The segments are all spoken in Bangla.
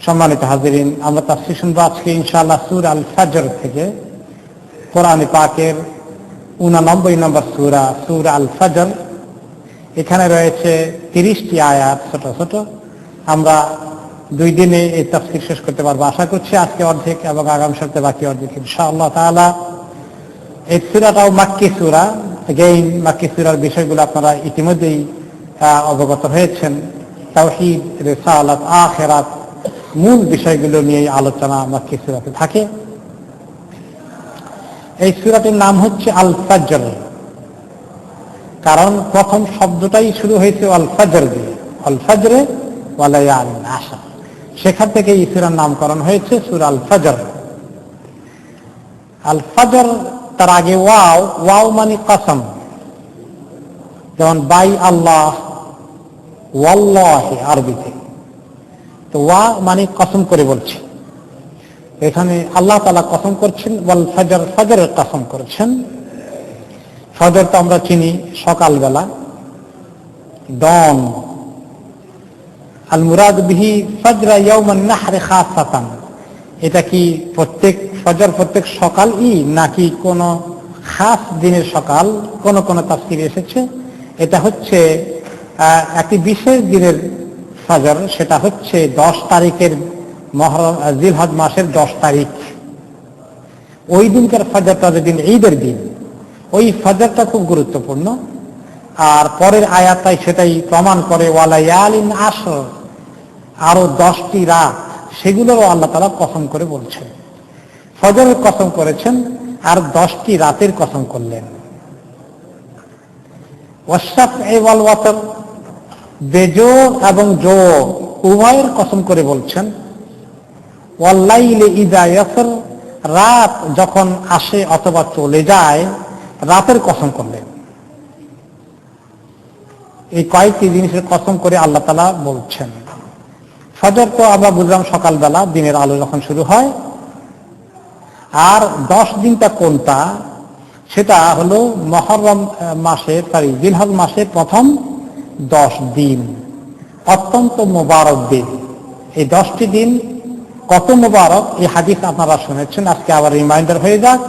সম্মানিত হাজিরিন, আমরা তাফসীর শুনবো আজকে ইনশাআল্লাহ সূরা আল ফাজর থেকে। কোরআনে পাকের 89 নম্বর সূরা আল ফাজর। এখানে রয়েছে 30টি আয়াত, ছোট ছোট। আমরা 2 দিনে এই তাফসীর শেষ করতে পারবো আশা করছি। আজকে অর্ধেক এবং আগামী সপ্তাহে বাকি অর্ধেক ইনশাআল্লাহ তাআলা। এই সূরাটাও মাক্কি সূরা। এগেইন মাক্কি সূরার বিষয়গুলো আপনারা ইতিমধ্যেই অবগত হয়েছেন। তাওহীদ, রিসালাত, আখিরাত, মূল বিষয়গুলো নিয়ে আলোচনা মাক্কি সূরাতে থাকে। এই সূরাটির নাম হচ্ছে আল ফাজর, কারণ প্রথম শব্দটাই শুরু হয়েছে আল ফাজর দিয়ে, আল ফাজরে ওয়া লায়ালিন আশর। সেখান থেকে এই সূরার নামকরণ হয়েছে সূরা আল ফাজর। আল ফাজর, তার আগে ওয়াও মানে কসম, যেমন বাই আল্লাহ, ওয়াল্লাহি আরবিতে। তো ওয়া মানে কসম করে বলছে, এখানে আল্লাহ তাআলা কসম করছেন, ওয়াল ফাজর, ফজরের কসম করেছেন। ফজর তো আমরা চিনি সকালবেলা, ডন। আল মুরাদ বিহি ফজরা ইয়াউমান নাহরি খাসাতান। এটা কি প্রত্যেক ফজর, প্রত্যেক সকালই, নাকি কোন খাস দিনের সকাল? কোন কোন তাফসীরে এসেছে এটা হচ্ছে একটি বিশেষ দিনের ফজর। সেটা হচ্ছে 10 তারিখের মুহররম, জিলহজ মাসের 10 তারিখ। ওই দিনকার ফজরটা, যেদিন ঈদের দিন, ওই ফজরটা খুব গুরুত্বপূর্ণ। আর পরের আয়াতটাই সেটাই প্রমাণ করে, ওয়ালায়ালিন আশর, আরো 10টি রাত, সেগুলোরও আল্লাহ তাআলা কসম করে বলছেন। ফজরের কসম করেছেন আর 10টি রাতের কসম করলেন। ওয়াশফা'i ওয়াল ওয়াতর, বেজোড় এবং জোড় উভয়ের কসম করে বলছেন। ওয়াল লাইলি ইযা ইয়াসর, রাত যখন আসে অথবা চলে যায়, রাতের কসম করলেন। এই কয়েকটি জিনিসের কসম করে আল্লাহ তাআলা বলছেন। ফজর তো আমরা বুঝলাম সকালবেলা, দিনের আলো যখন শুরু হয়। আর 10 দিনটা কোনটা? সেটা হলো মুহররম মাসের, জিলহজ মাসের প্রথম 10 দিন, অত্যন্ত মোবারক দিন। এই 10টি দিন কত মোবারক, এই হাদিস আপনারা শুনেছেন, আজকে আবার রিমাইন্ডার হয়ে যাক।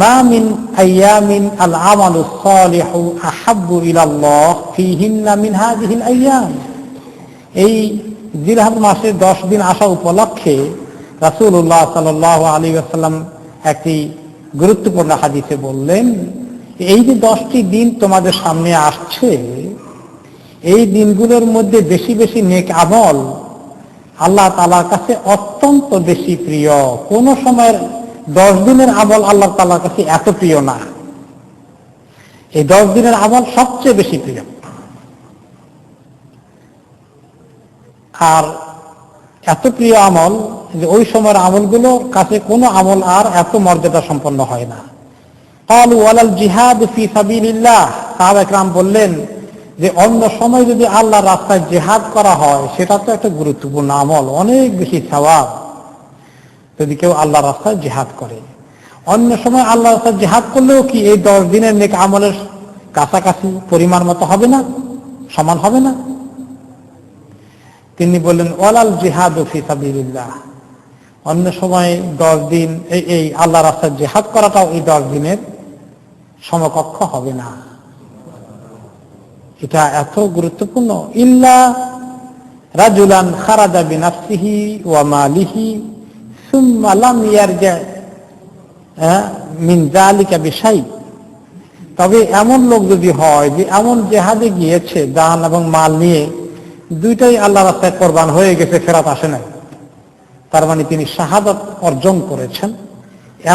মা মিন আইয়ামিন আল আমালুস সালিহু আহাব্বু ইলাল্লাহ ফীহিন্না মিন হাযিহিল আইয়াম। এই জিলহজ মাসের 10 দিন আসা উপলক্ষে রাসূলুল্লাহ সাল্লাল্লাহু আলাইহি ওয়াসাল্লাম একটি গুরুত্বপূর্ণ হাদিসে বললেন, এই যে 10টি দিন তোমাদের সামনে আসছে, এই দিনগুলোর মধ্যে বেশি বেশি নেক আমল আল্লাহ তাআলার কাছে অত্যন্ত বেশি প্রিয়। কোন সময়ের 10 দিনের আমল আল্লাহ তাআলার কাছে এত প্রিয় না। এই 10 দিনের আমল সবচেয়ে বেশি প্রিয়। আর এত প্রিয় আমল যে ওই সময়ের আমলগুলোর কাছে কোনো আমল আর এত মর্যাদা সম্পন্ন হয় না। ক্বালু ওয়ালাল জিহাদ ফি সাবিলিল্লাহ, সাহাবা کرام বললেন যে অন্য সময় যদি আল্লাহর রাস্তায় জিহাদ করা হয়, সেটা তো একটা গুরুত্বপূর্ণ আমল, অনেক বেশি সওয়াব যদি কেউ আল্লাহর রাস্তায় জিহাদ করে। অন্য সময় আল্লাহর রাস্তায় জিহাদ করলেও কি এই 10 দিনের নেক আমলের কাছাকাছি পরিমাণ মতো হবে না, সমান হবে না? তিনি বললেন ওয়ালাল জিহাদু ফি সাবিলিল্লাহ, অন্য সময় 10 দিন এই আল্লাহর রাস্তায় জিহাদ করাটাও এই 10 দিনের সমকক্ষ হবে না। এটা এত গুরুত্বপূর্ণ। ইল্লা রাজুলান খারাজা বিনাফসিহি ওয়া মালিহি সুম্মা লাম ইয়ারজা মিন যালিকা বিশাই, তবে এমন লোক যদি হয় যে এমন জিহাদে গিয়েছে, জান এবং মাল নিয়ে দুইটাই আল্লাহর রাস্তায় কোরবান হয়ে গেছে, ফেরত আসে নাই, তার মানে তিনি শাহাদাত অর্জন করেছেন,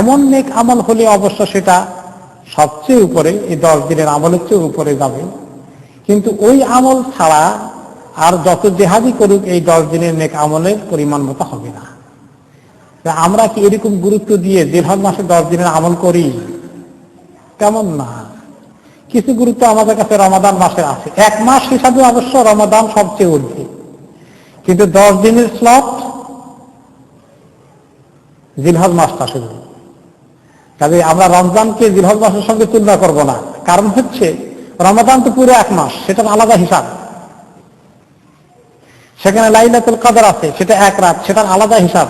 এমন নেক আমল হলে অবশ্য সেটা সবচেয়ে উপরে, এই 10 দিনের আমলের চেয়ে উপরে যাবে। কিন্তু ওই আমল ছাড়া আর যত জিহাদি করুক, এই 10 দিনের নেক আমলের পরিমাণ মতো হবে না। আমরা কি এরকম গুরুত্ব দিয়ে জিলহজ মাসে 10 দিনের আমল করি? তেমন না। কিছু গুরুত্ব আমাদের কাছে রমাদান মাসের আছে, 1 মাস হিসাবে অবশ্য রমাদান সবচেয়ে ঊর্ধ্বে, কিন্তু 10 দিনের স্লট জিলহজ মাসটা শুধু। তবে আমরা রমজানকে জিলহজ মাসের সঙ্গে তুলনা করব না, কারণ হচ্ছে রমাদান তো পুরো 1 মাস, সেটার আলাদা হিসাব। সেখানে লাইলাতুল কদর আছে, সেটা এক রাত, সেটার আলাদা হিসাব।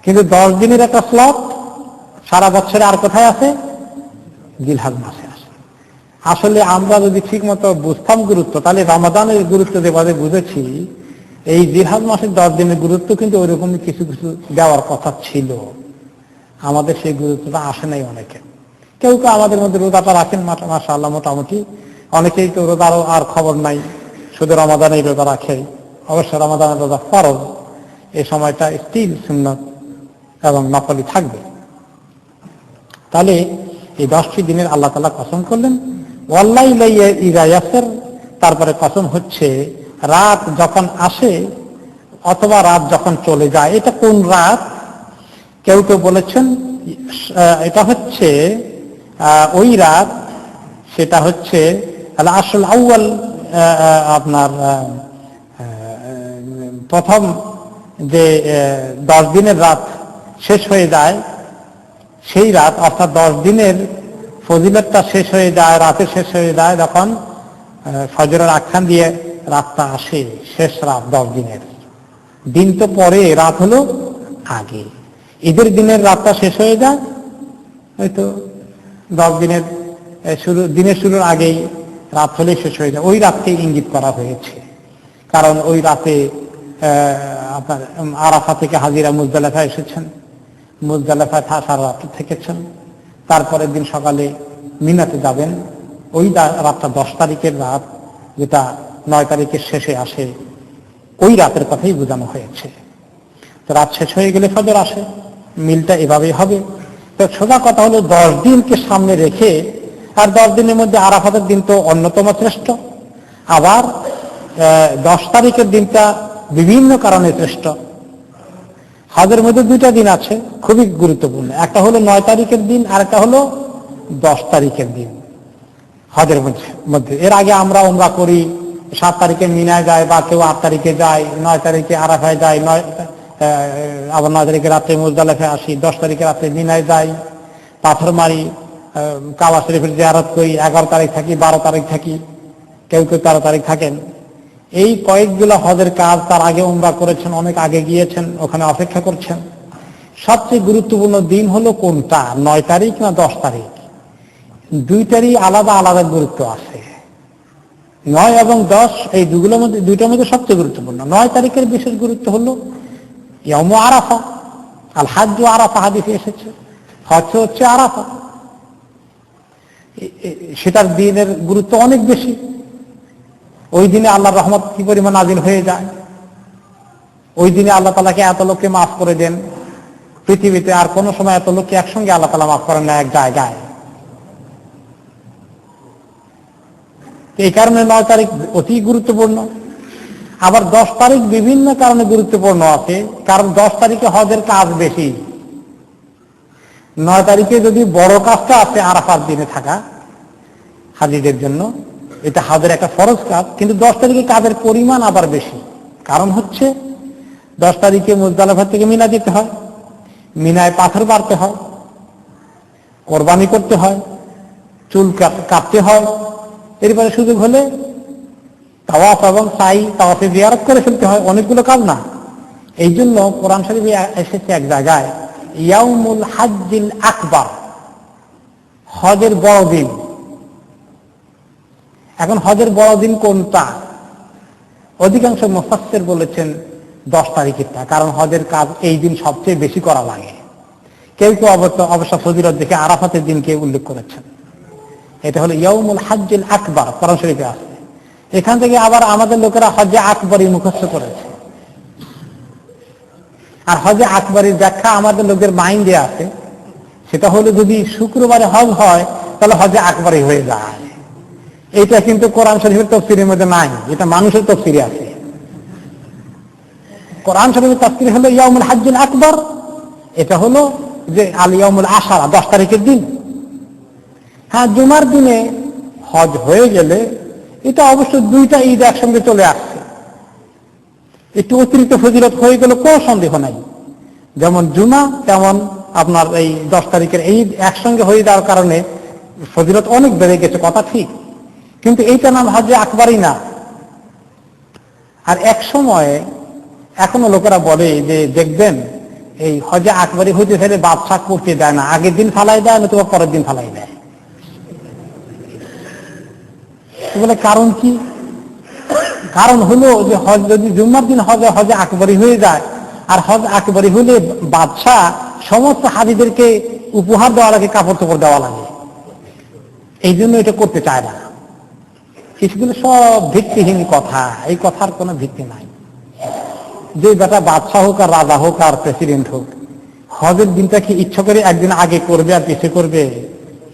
কিন্তু 10 দিনের একটা স্লট সারা বছরে আর কোথায় আছে? জিলহজ মাসে আছে। আসলে আমরা যদি ঠিক মতো বুঝতাম গুরুত্ব, তাহলে রমাদানের গুরুত্ব যেভাবে বুঝেছি, এই জিলহজ মাসের 10 দিনের গুরুত্ব কিন্তু ওইরকমই কিছু কিছু দেওয়ার কথা ছিল। আমাদের সেই গুরুত্বটা আসে নাই অনেকে। কেউ কেউ আমাদের মধ্যে রোজাটা রাখেন মাশাআল্লাহ, মোটামুটি। অনেকেই তো রোজারও আর খবর নাই, শুধু রমাদানেই রোজা রাখে। অবশ্য রমাদানের রোজা ফরজ, এই সময়টা স্টিল সুন্নাত এবং নফলি থাকবে। তাহলে এই 10টি দিনের আল্লাহ তাআলা কসম করলেন। ওয়াল্লাইলি ইযা ইয়াসর, তারপরে কসম হচ্ছে রাত যখন আসে অথবা রাত যখন চলে যায়। এটা কোন রাত? কেউ কেউ বলেছেন এটা হচ্ছে ওই রাত, সেটা হচ্ছে আসল আউয়াল, আপনার প্রথম যে 10 দিনের রাত শেষ হয়ে যায় সেই রাত, অর্থাৎ 10 দিনের ফজিলতটা শেষ হয়ে যায়, রাতে শেষ হয়ে যায় যখন ফজরের আখ্যান দিয়ে রাতটা আসে, শেষ রাত 10 দিনের। দিন তো পরে, রাত হলো আগে। ঈদের দিনের রাতটা শেষ হয়ে যায় হয়তো 10 দিনের দিনের শুরুর আগেই, রাত হলে শেষ হয়ে যায়। ওই রাতকে ইঙ্গিত করা হয়েছে, কারণ ওই রাতে আপনার আরাফা থেকে হাজিরা মুজদালিফা এসেছেন, মুজদালিফায় সারা রাত থেকেছেন, তারপরের দিন সকালে মিনাতে যাবেন। ওই রাতটা 10 তারিখের রাত, যেটা 9 তারিখের শেষে আসে, ওই রাতের কথাই বোঝানো হয়েছে। তো রাত শেষ হয়ে গেলে ফজর আসে, মিলটা এভাবেই হবে। তো সোজা কথা হলো 10 দিনকে সামনে রেখে, আর 10 দিনের মধ্যে আরাফাতের দিন তো অন্যতম শ্রেষ্ঠ। আবার 10 তারিখের দিনটা বিভিন্ন কারণে শ্রেষ্ঠ। হজের মধ্যে 2টা দিন আছে খুবই গুরুত্বপূর্ণ, একটা হলো 9 তারিখের দিন, আর একটা হলো 10 তারিখের দিন হজের মধ্যে। এর আগে আমরা উমরা করি, 7 তারিখে মিনায় যায়, বা কেউ 8 তারিখে যায়, 9 তারিখে আরাফায় যায়, আবার 9 তারিখে রাত্রে মুজদালিফায় আসি, 10 তারিখে রাত্রে মিনায় যাই, পাথর মারি, কাবা শরীফের জিয়ারত করি, 11 তারিখ থাকি, 12 তারিখ থাকি, কেউ কেউ 13 তারিখ থাকেন। এই কয়েকগুলো হজের কাজ, তার আগে উমরা করেছেন, অনেক আগে গিয়েছেন, ওখানে অপেক্ষা করছেন। সবচেয়ে গুরুত্বপূর্ণ দিন হলো কোনটা, 9 তারিখ না 10 তারিখ? 2টারই আলাদা আলাদা গুরুত্ব আছে। 9 এবং 10 এই দুইটার মধ্যে সবচেয়ে গুরুত্বপূর্ণ। 9 তারিখের বিশেষ গুরুত্ব হলো ইয়াউমু আরাফা, আল হাজ্জু আরাফা, হাদিসে এসেছে, হজ হচ্ছে আরাফা। সেটার দিনের গুরুত্ব অনেক বেশি। ওই দিনে আল্লাহর রহমত কি পরিমাণ নাজিল হয়ে যায়। ওই দিনে আল্লাহ তাআলাকে এত লোককে মাফ করে দেন, পৃথিবীতে আর কোন সময় এত লোককে একসঙ্গে আল্লাহ তাআলা মাফ করেন না এক জায়গায়। এই কারণে 9 তারিখ অতি গুরুত্বপূর্ণ। আবার 10 তারিখ বিভিন্ন কারণে গুরুত্বপূর্ণ আছে, কারণ 10 তারিখে হজের কাজ বেশি। 9 তারিখে যদি বড় কাজটা আছে আরাফার দিনে থাকা হাজিদের জন্য, এটা হজের একটা ফরজ কাজ, কিন্তু 10 তারিখে কাজের পরিমাণ আবার বেশি। কারণ হচ্ছে 10 তারিখে মুজদালিফা থেকে মিনা যেতে হয়, মিনায় পাথর বাড়তে হয়, কোরবানি করতে হয়, চুল কাটতে হয়, এরপরে সুযোগ হলে তাওয়াফ এবং সাই, তাওয়াফে জিয়ারত করে ফেলতে হয়, অনেকগুলো কাজ না। এই জন্য কোরআন শরীফে এসেছে এক জায়গায় ইয়াউমুল হাজ্জিল আকবার, হজের বড় দিন। এখন হজের বড় দিন কোনটা? অধিকাংশ মুফাসসির বলেছেন 10 তারিখেরটা, কারণ হজের কাজ এই দিন সবচেয়ে বেশি করা লাগে। কেউ কেউ অবশ্য ফজিলত দেখে আরাফাতের দিনকে উল্লেখ করেছেন। এটা হলো ইয়াউমুল হাজ্জিল আকবার, কোরআন শরীফে আছে। এখান থেকে আবার আমাদের লোকেরা হজ্জে আকবরই মুখস্থ করেছে। আর হজ্জে আকবরের ব্যাখ্যা আমাদের লোকের মাইন্ডে আছে, সেটা হলো যদি শুক্রবারে হজ হয় তাহলে হজ্জে আকবরই হয়ে যায়। এটা কিন্তু কোরআন শরীফের তাফসীরের মধ্যে নাই, এটা মানুষের তাফসীরে আছে। কোরআন শরীফের তাফসীর হলো ইয়াউমুল হাজ্জিল আকবর, এটা হলো যে আল ইয়াউমুল আশারা, 10 তারিখের দিন। হ্যাঁ, জুমার দিনে হজ হয়ে গেলে এটা অবশ্য 2টা ঈদ একসঙ্গে চলে আসছে, একটু অতিরিক্ত ফজিলত হয়ে গেল, কোনো সন্দেহ নাই। যেমন জুমা, তেমন আপনার এই 10 তারিখের ঈদ একসঙ্গে হয়ে যাওয়ার কারণে ফজিলত অনেক বেড়ে গেছে, কথা ঠিক। কিন্তু এইটা নাম হজ্জে আকবরই না। আর এক সময় এখনো লোকেরা বলে যে দেখবেন এই হজে আকবরী হইতে ফেলে বাদশাহ করতে দেয় না, আগের দিন ফালাই দেয় না, তোমার পরের দিন ফালাই দেয়। বলে কারণ কি? কারণ হলো যে হজ যদি জুম্মার দিন হজে আকবরী হয়ে যায়, আর হজ আকবরী হলে বাদশাহ সমস্ত হাজিদেরকে উপহার দেওয়া লাগে, কাপড় চোপড় দেওয়া লাগে, এই জন্য এটা করতে চায় না। কিছুগুলো সব ভিত্তিহীন কথা, এই কথার কোনো ভিত্তি নাই। যে বেটা বাদশাহ হোক আর রাজা হোক আর প্রেসিডেন্ট হোক, হজের দিনটা কি ইচ্ছা করে একদিন আগে করবে আর পিছিয়ে করবে?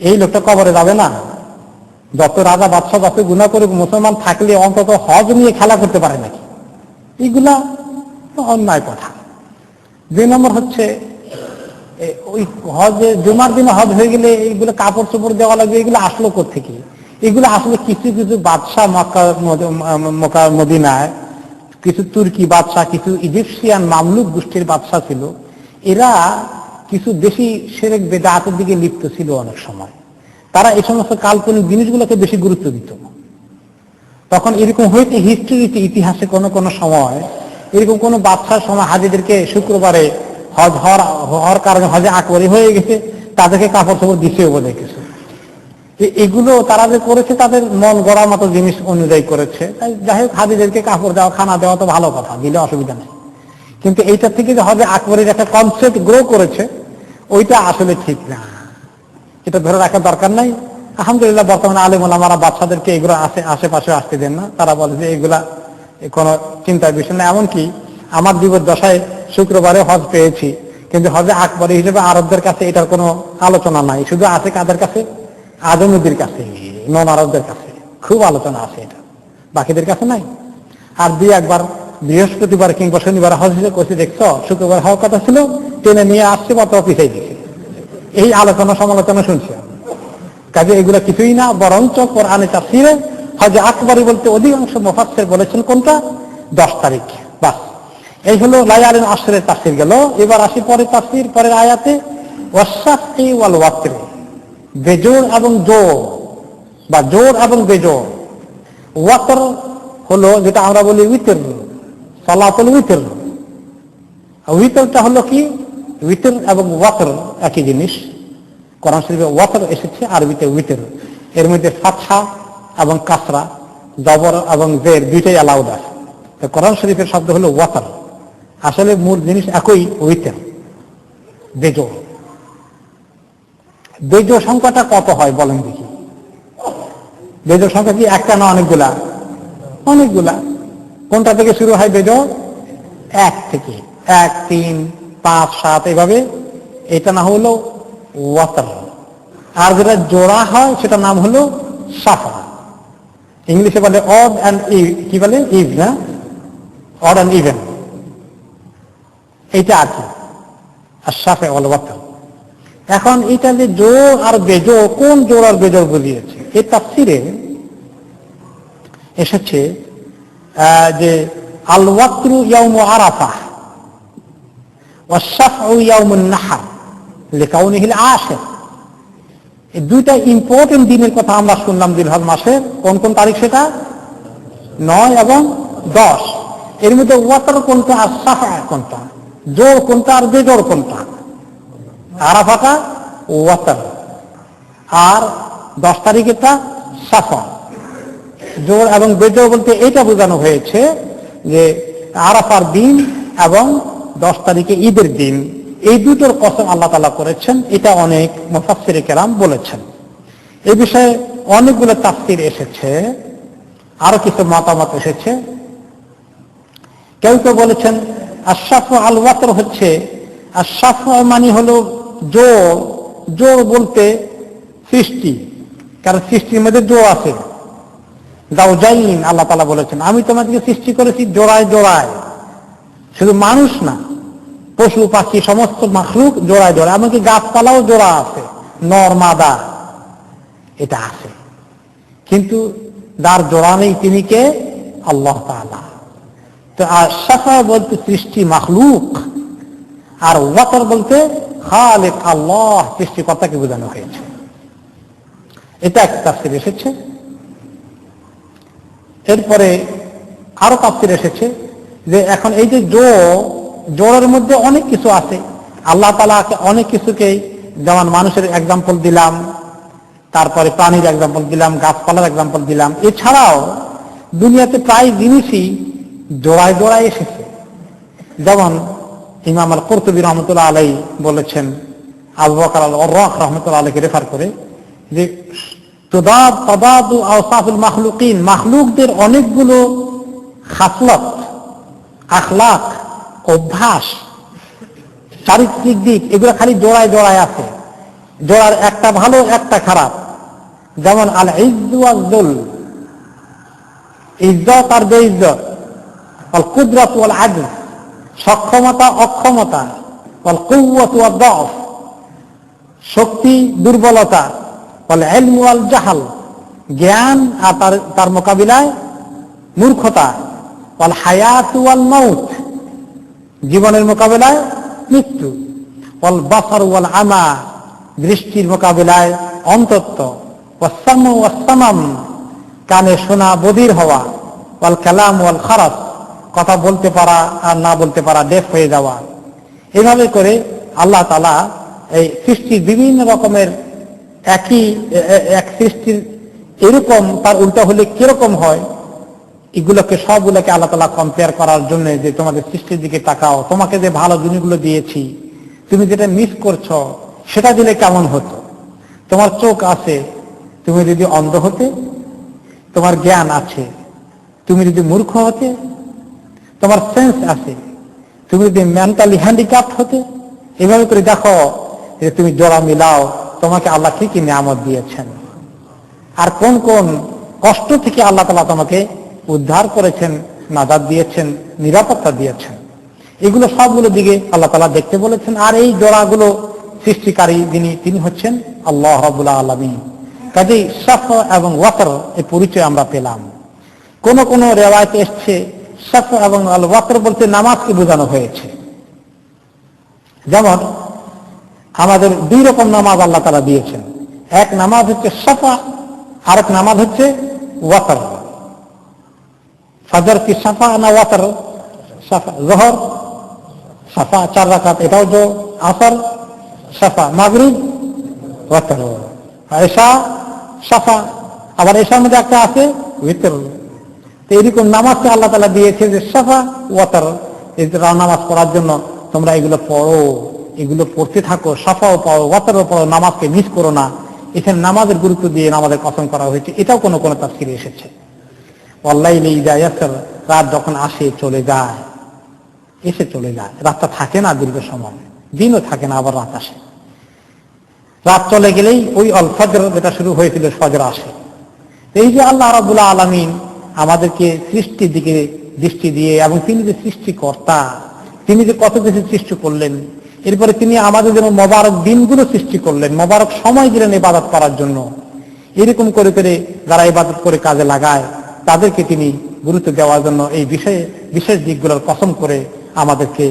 এই লোকটা কবরে যাবে না? যত রাজা বাদশাহ যত গুনাহ করে, মুসলমান থাকলে অন্তত হজ নিয়ে খেলা করতে পারে নাকি? এইগুলা অন্যায় কথা। 2 নম্বর হচ্ছে ওই হজে জুমার দিনে হজ হয়ে গেলে এইগুলো কাপড় চোপড় দেওয়া লাগবে, এগুলো আসলো কোত্থেকে? এগুলো আসলে কিছু কিছু বাদশাহ মক্কা মদিনায়, কিছু তুর্কি বাদশাহ, কিছু ইজিপশিয়ান মামলুক গোষ্ঠীর বাদশাহ ছিল, এরা কিছু বেশি শিরক বেদাতের দিকে লিপ্ত ছিল। অনেক সময় তারা এই সমস্ত কাল্পনিক জিনিসগুলোকে বেশি গুরুত্ব দিত। তখন এরকম হয়েছে হিস্ট্রিতে, ইতিহাসে কোনো কোনো সময় এরকম কোনো বাদশার সময় হাজিদেরকে শুক্রবারে হজ হওয়ার কারণে হজে আকবরী হয়ে গেছে, তাদেরকে কাপড় চোপড় দিছেও বলে কিছু। এগুলো তারা যে করেছে তাদের মন গড়া মতো জিনিস অনুযায়ী করেছে। তাই যাই হোক, হাজিদেরকে কাপড় দেওয়া, খানা দেওয়া তো ভালো কথা, দিলে অসুবিধা নেই। কিন্তু এইটার থেকে যে হজে আকবরীর একটা কনসেপ্ট গ্রো করেছে, ওইটা আসলে ঠিক না। এটা ধরে রাখার দরকার নাই। আলহামদুলিল্লাহ বর্তমানে আলেম ওলামারা বাচ্চাদেরকে এগুলো আশেপাশে আসতে দেন না। তারা বলে যে এগুলা কোনো চিন্তার বিষয় না। এমনকি আমার জীবদ্দশায় শুক্রবারে হজ পেয়েছি, কিন্তু হজে আকবরী হিসেবে আরবদের কাছে এটার কোনো আলোচনা নাই। শুধু আছে কাদের কাছে? আদমীদের কাছে, নন আরবদের কাছে খুব আলোচনা আছে, এটা বাকিদের কাছে নাই। আর 2-1বার বৃহস্পতিবার কিংবা শনিবার হজ হিসেবে করছি, দেখছ শুক্রবার হওয়ার কথা ছিল, টেনে নিয়ে আসছে, কত পিছিয়ে দিচ্ছে। এই আলোচনা সমালোচনা শুনছি। কাজে এগুলো কিছুই না, বরঞ্চ কোরআনে তাফসীরে হজে আকবরী বলতে অধিকাংশ মুফাসসির বলেছেন কোনটা? 10 তারিখ। বাস, এই হলো লায়ালিন আশরের তাফসীর গেল। এবার আসি পরের তাফসীর, পরের আয়াতে, ওয়াশ-শাফঈ ওয়াল ওয়াতর, বেজোড় এবং জোড় বা জোড় এবং বেজোড়। ওয়াতর হলো যেটা আমরা বলি উইতর, সালাতুল উইতর। উইতরটা হলো কি? উইতর এবং ওয়াতর একই জিনিস। কোরআন শরীফে ওয়াতর এসেছে, আরবিতে উইতর। এর মধ্যে ফাতহা এবং কাসরা, জবর এবং জের দুইটাই অ্যালাউড আছে। তো কোরআন শরীফের শব্দ হলো ওয়াতর, আসলে মূল জিনিস একই, উইতর, বেজোড়। বেজোড় সংখ্যাটা কত হয় বলেন দেখি? বেজোড় সংখ্যা কি একটা না অনেকগুলা? অনেকগুলা। কোনটা থেকে শুরু হয় বেজোড়? 1 থেকে 1, 3, 5, 7 এইভাবে। এটা না হলো ওয়াতর। আর যেটা জোড়া হয় সেটা নাম হলো সাফা। ইংলিশে বলে অড অ্যান্ড ইভ, কি বলে? ইভ না, অড অ্যান্ড ইভেন। এইটা আছে আর সাফা ওয়াল ওয়াতর। এখন এটা যে জোড় আর বেজোড়, কোন জোড় আর বেজোড় বুঝিয়েছে? এই তাফসীরে এসেছে যে আল ওয়াতরু ইয়াউমু আরাফা ওয়াশ শাফউ ইয়াউমুন নাহর লিকাউনিহিল আশির। এই দুইটা ইম্পর্টেন্ট দিনের কথা আমরা শুনলাম জিলহজ মাসের। কোন কোন তারিখ সেটা? 9 এবং 10। এর মধ্যে ওয়াতর কোনটা আর শাফা কোনটা? জোড় কোনটা আর বেজোড় কোনটা? আরাফাটা ওয়াতর, আর 10 তারিখেরটা সাফা। জোড় এবং বেজোড় বলতে এটা বোঝানো হয়েছে যে আরাফার দিন এবং 10 তারিখে ঈদের দিন, এই দুটোর কসম আল্লাহ তাআলা করেছেন। এটা অনেক মুফাসসিরে কেরাম বলেছেন। এই বিষয়ে অনেকগুলো তাফসীর এসেছে, আরো কিছু মতামত এসেছে। কেউ কেউ বলেছেন আশ-শাফউ আল ওয়াতর হচ্ছে, আশ-শাফউ মানে হলো জোড়। জোড় বলতে সৃষ্টি, কারণ সৃষ্টির মধ্যে জোড় আছে। যাওজাইন, আল্লাহ তাআলা বলেছেন আমি তোমাদেরকে সৃষ্টি করেছি জোড়ায় জোড়ায়, শুধু মানুষ না, পশু পাখি সমস্ত মাখলুক জোড়ায় জোড়ায়। এমনকি গাছপালাও জোড়া আছে, নর মাদা, এটা আছে। কিন্তু যার জোড়া নেই তিনি কে? আল্লাহ তাআলা। তো আশ-শাফা বলতে সৃষ্টি মাখলুক, আর ওয়াতর বলতে খালিক আল্লাহ, সৃষ্টিকর্তাকে বোঝানো হয়েছে। এটা একটা তাফসীর এসেছে। এরপরে আরো তাফসীর এসেছে যে এখন এই যে জোরের মধ্যে অনেক কিছু আছে। আল্লাহ তাআলা অনেক কিছুকে, যেমন মানুষের এক্সাম্পল দিলাম, তারপরে প্রাণীর এক্সাম্পল দিলাম, গাছপালার এক্সাম্পল দিলাম, এছাড়াও দুনিয়াতে প্রায় জিনিসই জোড়ায় জোড়ায় এসেছে। যেমন ইমাম আল কুরতুবী রহমতুল্লাহ আলাইহি বলেছেন, আবু বকর আল ওয়াররাক রহমতুল্লাহ আলাইহিকে রেফার করে, যে তাদাদু আওসাফুল মাখলুকিন, মাখলুকদের অনেকগুলো খাসলত, আখলাক, অভ্যাস, চারিত্রিক দিক, এগুলো খালি জোড়ায় জোড়ায় আছে। জোড়ার একটা ভালো একটা খারাপ। যেমন আল ইজ্জু ওয়াল যুল, ইজ্জত আর বেইজ্জত, আল কুদরাত ওয়াল আজজ, সক্ষমতা অক্ষমতা, আল কুওয়াত ওয়াদ দাফ, শক্তি দুর্বলতা, আল ইলম ওয়াল জাহাল, জ্ঞান আর তার মোকাবিলায় মূর্খতা, আল হায়াত ওয়াল মাউত, জীবনের মোকাবিলায় মৃত্যু, আল বাসার ওয়াল আমা, দৃষ্টির মোকাবিলায় অন্ধত্ব, ওয়াস সামউ ওয়াস সামাম, কানে শোনা বধির হওয়া, ওয়াল কালাম ওয়াল খারাস, কথা বলতে পারা আর না বলতে পারা, ডেফ হয়ে যাওয়া। এভাবে করে আল্লাহ তাআলা এই সৃষ্টির বিভিন্ন রকমের এক সৃষ্টির এরকম তার উল্টা হলে কিরকম হয়, এগুলোকে সবগুলোকে আল্লাহ তাআলা কম্পেয়ার করার জন্য, যে তোমাদের সৃষ্টির দিকে তাকাও, তোমাকে যে ভালো জিনিসগুলো দিয়েছি, তুমি যেটা মিস করছো সেটা দিলে কেমন হতো। তোমার চোখ আছে, তুমি যদি অন্ধ হতে, তোমার জ্ঞান আছে, তুমি যদি মূর্খ হতে, তোমার সেন্স আছে, তুমি যদি মেন্টালি হ্যান্ডিক্যাপ্ট হতে। এভাবে করে দেখো যে তুমি জোড়া মিলাও, তোমাকে আল্লাহ কি কি নিয়ামত দিয়েছেন, আর কোন কোন কষ্ট থেকে আল্লাহ তাআলা তোমাকে উদ্ধার করেছেন, নাজাত দিয়েছেন, নিরাপত্তা দিয়েছেন। এগুলো সবগুলো দিকে আল্লাহ তাআলা দেখতে বলেছেন। আর এই জোড়াগুলো সৃষ্টিকারী তিনি হচ্ছেন আল্লাহ রাব্বুল আলামিন। কাজেই সাফা এবং ওয়াতর এই পরিচয় আমরা পেলাম। কোন কোন রিওয়ায়াতে এসেছে সাফা এবং আল ওয়াতর বলতে নামাজকে বোঝানো হয়েছে। যেমন আমাদের দুই রকম নামাজ আল্লাহ তাআলা দিয়েছেন। এক নামাজ হচ্ছে সাফা, আর এক নামাজ হচ্ছে ওয়াতর। ফজর কি সাফা না ওয়াতর? সাফা। যোহর সাফা 4 রাকাত, এটাও জো। আসর সাফা, মাগরিব ওয়াতর, এশা সাফা, আবার এশার মধ্যে একটা আছে ওয়াতর। তো এরকম নামাজকে আল্লাহ তাআলা দিয়েছে যে সাফা ওয়াতর, এই নামাজ পড়ার জন্য তোমরা এগুলো পড়ো, এগুলো পড়তে থাকো, সাফাও পড়ো ওয়াতরও পড়ো, নামাজকে মিস করো না। এখানে নামাজের গুরুত্ব দিয়ে নামাজের কসম করা হয়েছে, এটাও কোনো কোনো তাফসীরে এসেছে। ওয়াল্লাইলি ইযা ইয়াসর, রাত যখন আসে চলে যায়, এসে চলে যায়, রাতটা থাকে না দীর্ঘ সময়, দিনও থাকে না, আবার রাত আসে। রাত চলে গেলেই ওই অল ফজর যেটা শুরু হয়েছিল, ফজর আসে। এই যে আল্লাহ রাব্বুল আলামিন আমাদেরকে সৃষ্টির দিকে দৃষ্টি দিয়ে, এবং তিনি যে সৃষ্টিকর্তা, তিনি যে কত কিছু সৃষ্টি করলেন, এরপরে তিনি আমাদের জন্য মোবারক দিনগুলো সৃষ্টি করলেন, মোবারক সময় দিলেন ইবাদত করার জন্য। এরকম করে করে যারা ইবাদত করে কাজে লাগায় তাদেরকে তিনি গুরুত্ব দেওয়ার জন্য এই বিশেষ দিকগুলোর কসম করে আমাদেরকে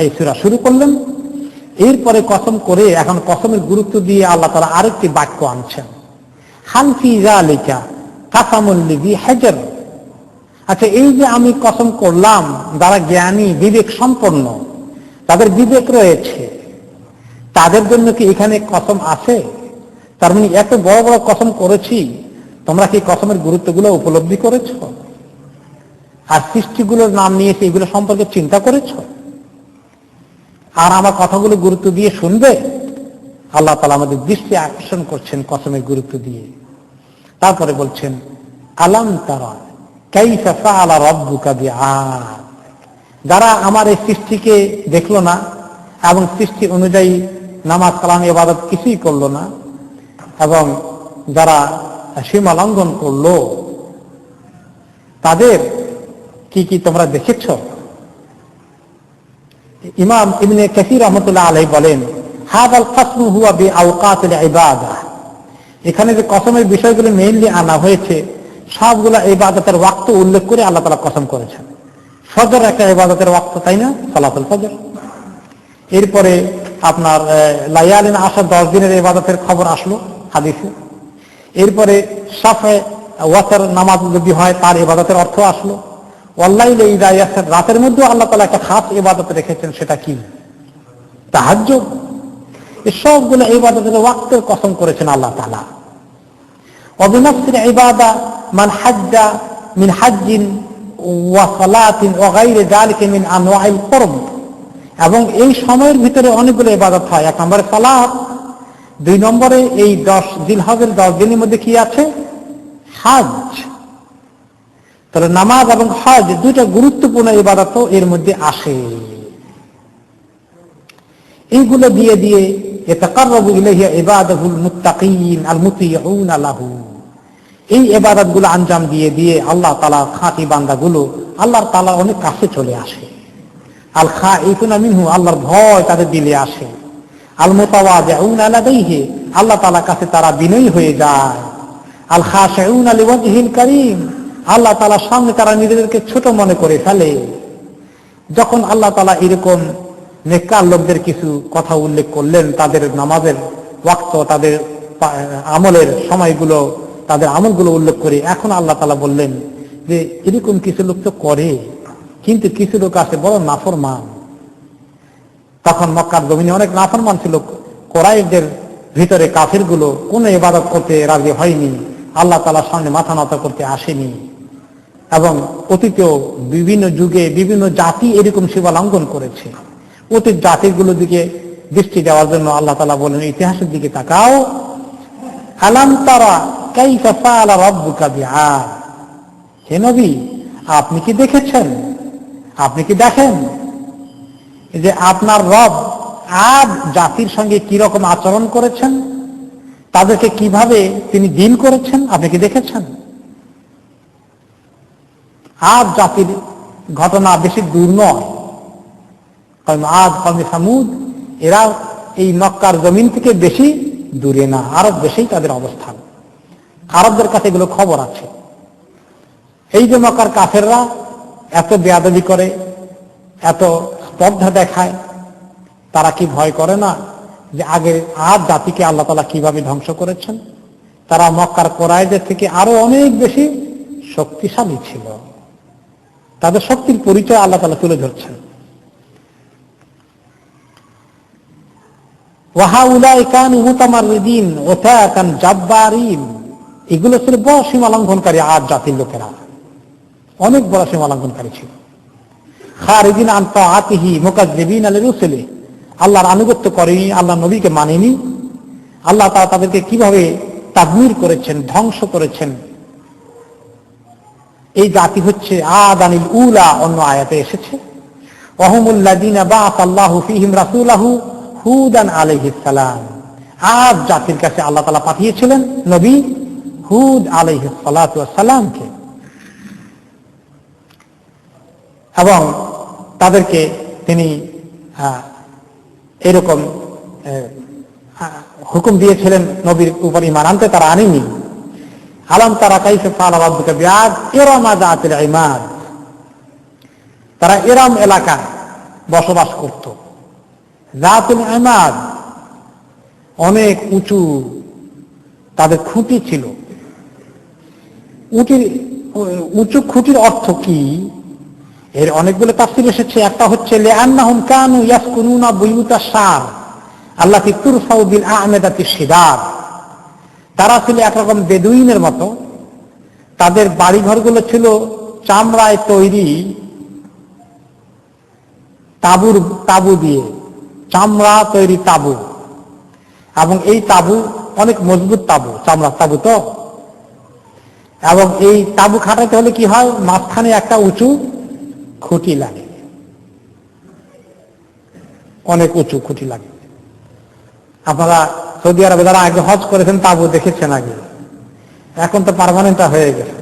এই সূরা শুরু করলেন। এরপরে কসম করে এখন কসমের গুরুত্ব দিয়ে আল্লাহ তাআলা আরেকটি বাক্য আনছেন, হাল ফি যালিকা কাসামুল লিযি হিজর। আচ্ছা, এই যে আমি কসম করলাম, যারা জ্ঞানী বিবেক সম্পন্ন, তাদের বিবেক রয়েছে, তাদের জন্য কি এখানে কসম আছে? তার মানে এত বড় বড় কসম করেছি, তোমরা কি কসমের গুরুত্বগুলো উপলব্ধি করেছ? আর সৃষ্টিগুলোর নাম নিয়েছে, এগুলো সম্পর্কে চিন্তা করেছ? আর আমার কথাগুলো গুরুত্ব দিয়ে শুনবে? আল্লাহ তাআলা আমাদের দৃষ্টি আকর্ষণ করছেন কসমের গুরুত্ব দিয়ে। তারপরে বলছেন, আলাম তারা কাইফা ফাআলা রাব্বুকা বিআদ। যারা আমার এই সৃষ্টিকে দেখলো না এবং সৃষ্টি অনুযায়ী নামাজ কালাম ইবাদত কিছুই করলো না, এবং যারা সীমা লঙ্ঘন করলো, তাদের কি কি তোমরা দেখেছ? ইমাম ইবনে কাসীর রাহমাতুল্লাহ আলাইহি বলেন, হাযাল কসমু হুয়া বিআওকাতিল ইবাদাহ। এখানে যে কসমের বিষয়গুলো মেইনলি আনা হয়েছে, সবগুলা ইবাদতের ওয়াক্ত উল্লেখ করে আল্লাহ তাআলা কসম করেছেন। ফজর একটা ইবাদতের ওয়াক্ত, তাই না? সালাতুল ফজর। এরপরে আপনার লায়ালিন আশর 10 দিনের ইবাদতের খবর আসলো হাদিসে। এরপরে সাফে ওয়াতর নামাজ যদি হয় তার ইবাদতের অর্থ আসলো। ওয়াল্লাইলি ইযা ইয়াসর, রাতের মধ্যেও আল্লাহ তাআলা একটা খাস ইবাদত রেখেছেন, সেটা কি? তাহাজ্জুদ। এই সবগুলো ইবাদতের ওয়াক্তের কসম করেছেন আল্লাহ তাআলা। ওয়া বিনাফসিল ইবাদা মান হাজ্জা মিন হাজ্জিন ওয়া সালাতিন ওয়া গায়রি যালিকা মিন আনওয়াইল কুরব। এবং এই সময়ের ভিতরে অনেকগুলো ইবাদত হয়। 1 নম্বরে সালাত, 2 নম্বরে এই 10 জিলহজের 10 দিনের মধ্যে কি আছে? হজ। তাহলে নামাজ এবং হজ দুইটা গুরুত্বপূর্ণ ইবাদত এর মধ্যে আসে। এইগুলো দিয়ে দিয়ে ইয়াতাকাররাবু ইলাইহি ইবাদাতুল মুত্তাকিন আল মুতিউনা লাহু। এই ইবাদতগুলো আঞ্জাম দিয়ে দিয়ে আল্লাহ তাআলা খাঁটি বান্দাগুলো আল্লাহর তাআলা অনেক কাছে চলে আসে। আল খাইফুনা মিনহু, আল্লাহর ভয় তাদের দিলে আসে। আল মুতাওয়াদিউনা লাদাইহি, আল্লাহ তাআলার কাছে তারা বিনয়ী হয়ে যায়। আল খাশিউনা লিওয়াজহিল কারীম, আল্লাহ তাআলার সামনে তারা নিজেদেরকে ছোট মনে করে ফেলে। যখন আল্লাহ তাআলা এরকম নেককার লোকদের কিছু কথা উল্লেখ করলেন, তাদের নামাজের ওয়াক্ত, তাদের আমলের সময়গুলো, তাদের আমলগুলো উল্লেখ করে, এখন আল্লাহ তাআলা বললেন যে এরকম কিছু লোক তো করে, কিন্তু কিছু লোক আছে বড় নাফরমান। তখন মক্কার জমিনে অনেক নাফরমান ছিল। কুরাইশদের ভিতরে কাফিরগুলো কোনো ইবাদত করতে রাজি হয়নি, আল্লাহ তাআলার সামনে মাথা নত করতে আসেনি। এবং অতীতেও বিভিন্ন যুগে বিভিন্ন জাতি এরকম সীমা লঙ্ঘন করেছে। অতীত জাতিগুলোর দিকে দৃষ্টি দেওয়ার জন্য আল্লাহ তাআলা বলেন, ইতিহাসের দিকে তাকাও। আলাম তারা কাইফা ফাআলা রাব্বুকা বিআদ। হে নবী, আপনি কি দেখেছেন, আপনি কি দেখেন যে আপনার রব আদ জাতির সঙ্গে কি রকম আচরণ করেছেন, তাদেরকে কিভাবে তিনি ডিল করেছেন, আপনি কি দেখেছেন? আদ জাতির ঘটনা বেশি দূর নয়। আদ, কওমে সামুদ, এরা এই মক্কার জমিন থেকে বেশি দূরে না, আরব দেশেই তাদের অবস্থান। আরবদের কাছে এগুলো খবর আছে। এই যে মক্কার কাফেররা এত বেয়াদবি করে, এত স্পর্ধা দেখায়, তারা কি ভয় করে না যে আগের আদ জাতিকে আল্লাহ তাআলা কিভাবে ধ্বংস করেছেন? তারা মক্কার কুরাইশদের থেকে আরো অনেক বেশি শক্তিশালী ছিল। তাদের শক্তির পরিচয় আল্লাহ তাআলা তুলে ধরছেন। ওয়াহাউলাই কানু মুতামাররিদিন ওয়াতাকান জাব্বারিন, এগুলো ছিল বড় সীমা লঙ্ঘনকারী আদ জাতির লোকেরা, অনেক বড় সীমা লঙ্ঘনকারী ছিল। খারিজিন আন তাআতিহি মুকাজ্জিবিন লিরুসুলি, আল্লাহর আনুগত্য করেনি, আল্লাহর নবীকে মানেনি। আল্লাহ তাআলা তাদেরকে কিভাবে তাদমীর করেছেন, ধ্বংস করেছেন। এই জাতি হচ্ছে আদানিল উলা, অন্য আয়াতে এসেছে। ওয়াহুমুল লাযিনা বাআসাল্লাহু ফীহিম রাসূলাহু হুদান আলাইহিস সালাম। আদ জাতির কাছে আল্লাহ তাআলা পাঠিয়েছিলেন নবী হুদ আলাইহিস সালাতু ওয়াস সালামকে, এবং তাদেরকে তিনি এরকম হুকুম দিয়েছিলেন নবীর উপর ঈমান আনতে, তারা আনেনি। আলাম তারা কাইফা ফাআলা রাব্বুকা বিআদ ইরামা যাতিল ইমাদ, তারা ইরাম এলাকায় বসবাস করত। যাতুল ইমাদ, অনেক উঁচু তাদের খুঁটি ছিল। উঁচু খুঁটির অর্থ কি? এর অনেকগুলো তাফসীর এসেছে। একটা হচ্ছে লিআন্নাহুম কানু ইয়াসকুনুনা বুয়ুতাশ শার আল্লাতী তুরফাউ বিল আ'মাদাতি শিদাদ, তারা ছিল একরকম বেদুইনের মতো। তাদের বাড়িঘরগুলো ছিল চামড়ায় তৈরি তাবু দিয়ে, চামড়া তৈরি তাবু, এবং এই তাবু অনেক মজবুত তাবু, চামড়ার তাবু তো। এবং এই তাবু খাটাতে হলে কি হয়, মাঝখানে একটা উঁচু খুঁটি লাগে, অনেক উঁচু খুঁটি লাগে। আপনারা সৌদি আরবে যারা আগে হজ করেছেন তাবু দেখেছেন আগে, এখন তো পার্মানেন্ট হয়ে গেছে।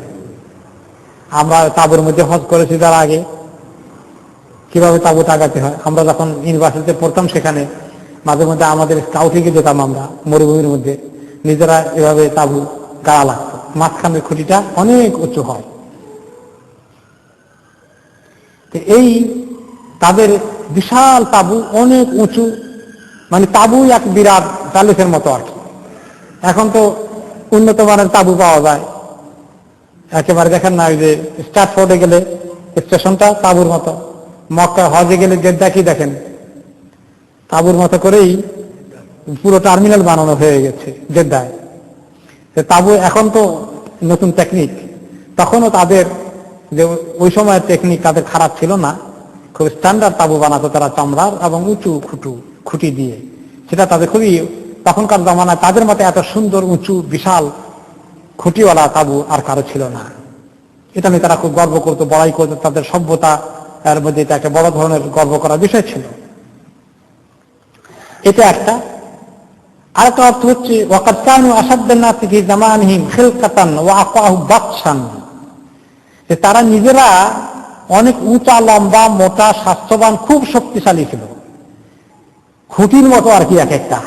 আমরা তাবুর মধ্যে হজ করেছি যারা আগে, কিভাবে তাবু টাগাতে হয়। আমরা যখন ইউনিভার্সিটিতে পড়তাম সেখানে মাঝে মধ্যে আমাদের স্কাউটিংয়ে যেতাম, আমরা মরুভূমির মধ্যে নিজেরা এভাবে তাবু গাড়া লাগতো, মাঝখানের খুঁটিটা অনেক উঁচু হয়। এই তাদের বিশাল তাবু অনেক উঁচু, মানে তাবু এক বিরাট প্যালেসের মতো আর কি। এখন তো উন্নত মানের তাবু পাওয়া যায়, একেবারে দেখেন না, ওই যে স্ট্যাটফোর্ডে গেলে স্টেশনটা তাঁবুর মতো। মক্কা হজে গেলে জেদ্দা কি দেখেন, তাঁবুর মতো করেই পুরো টার্মিনাল বানানো হয়ে গেছে জেদ্দায়। তাঁবু এখন তো নতুন টেকনিক, তখনও তাদের যে ওই সময়ের টেকনিক তাদের খারাপ ছিল না, খুব স্ট্যান্ডার্ড তাঁবু বানাতো তারা, চামড়ার এবং উঁচু খুঁটি দিয়ে। সেটা তাদের খুবই, তখনকার জামানায় তাদের মতে এত সুন্দর উঁচু বিশাল খুঁটিওয়ালা তাঁবু আর কারো ছিল না। এটা নিয়ে তারা খুব গর্ব করতো, বড়াই করতো, তাদের সভ্যতা এর মধ্যে এটা একটা বড় ধরনের গর্ব করার বিষয় ছিল। এটা একটা। আরেকটা অর্থ হচ্ছে ওয়াকাদ কানু আসাদ্দান নাসি ফি জামানিহিম খিলকাতান ওয়া আকাহু বাতশান, যে তারা নিজেরা অনেক উঁচা, লম্বা, মোটা, স্বাস্থ্যবান, খুব শক্তিশালী ছিল, খুঁটির মতো আর কি, এক একটা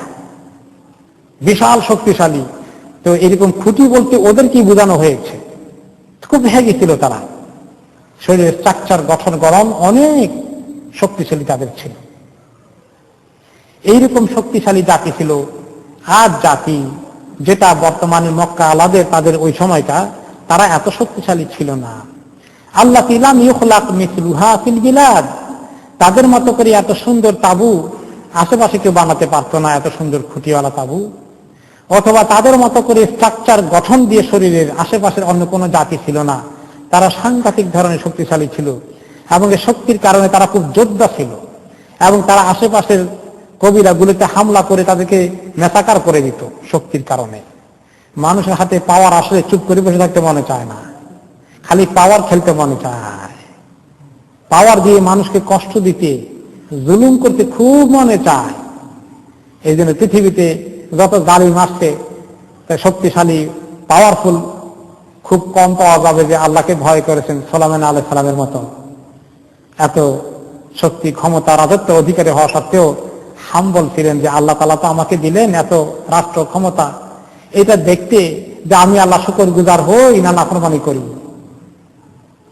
বিশাল শক্তিশালী। তো এরকম খুঁটি বলতে ওদের কি বোঝানো হয়েছে, খুব হেভি ছিল তারা, শরীরের স্ট্রাকচার, গঠন গড়ন অনেক শক্তিশালী তাদের ছিল। এইরকম শক্তিশালী জাতি ছিল। আর জাতি যেটা বর্তমানে মক্কা আলাদের, তাদের ওই সময়টা তারা এত শক্তিশালী ছিল না। আল্লাতী লাম ইউখলাক মিসলুহা ফিল বিলাদ, তাদের মতো করে এত সুন্দর তাঁবু আশেপাশে কেউ বানাতে পারতো না, এত সুন্দর খুঁটিওয়ালা তাঁবু। অথবা তাদের মতো করে স্ট্রাকচার গঠন দিয়ে শরীরের আশেপাশের অন্য কোনো জাতি ছিল না। তারা সাংঘাতিক ধরনের শক্তিশালী ছিল এবং এই শক্তির কারণে তারা খুব যোদ্ধা ছিল, এবং তারা আশেপাশের কবিরাগুলিতে হামলা করে তাদেরকে মেসাকার করে দিত শক্তির কারণে। মানুষের হাতে পাওয়ার আসলে চুপ করে বসে থাকতে মনে চায় না, খালি পাওয়ার খেলতে মনে চায়। পাওয়ার দিয়ে মানুষকে কষ্ট দিতে, জুলুম করতে খুব মনে চায়। এই জন্য পৃথিবীতে যত জালিম আসছে, শক্তিশালী, পাওয়ারফুল খুব কম পাওয়া যাবে যে আল্লাহকে ভয় করেছেন সুলাইমান আলাইহিস সালামের মতো। এত শক্তি, ক্ষমতা, রাজত্ব অধিকারী হওয়া সত্ত্বেও হাম্বল ছিলেন যে আল্লাহ তাআলা তো আমাকে দিলেন এত রাষ্ট্র ক্ষমতা, এটা দেখতে যে আমি আল্লাহ শুকর গুজার হই না নাফরমানি করি।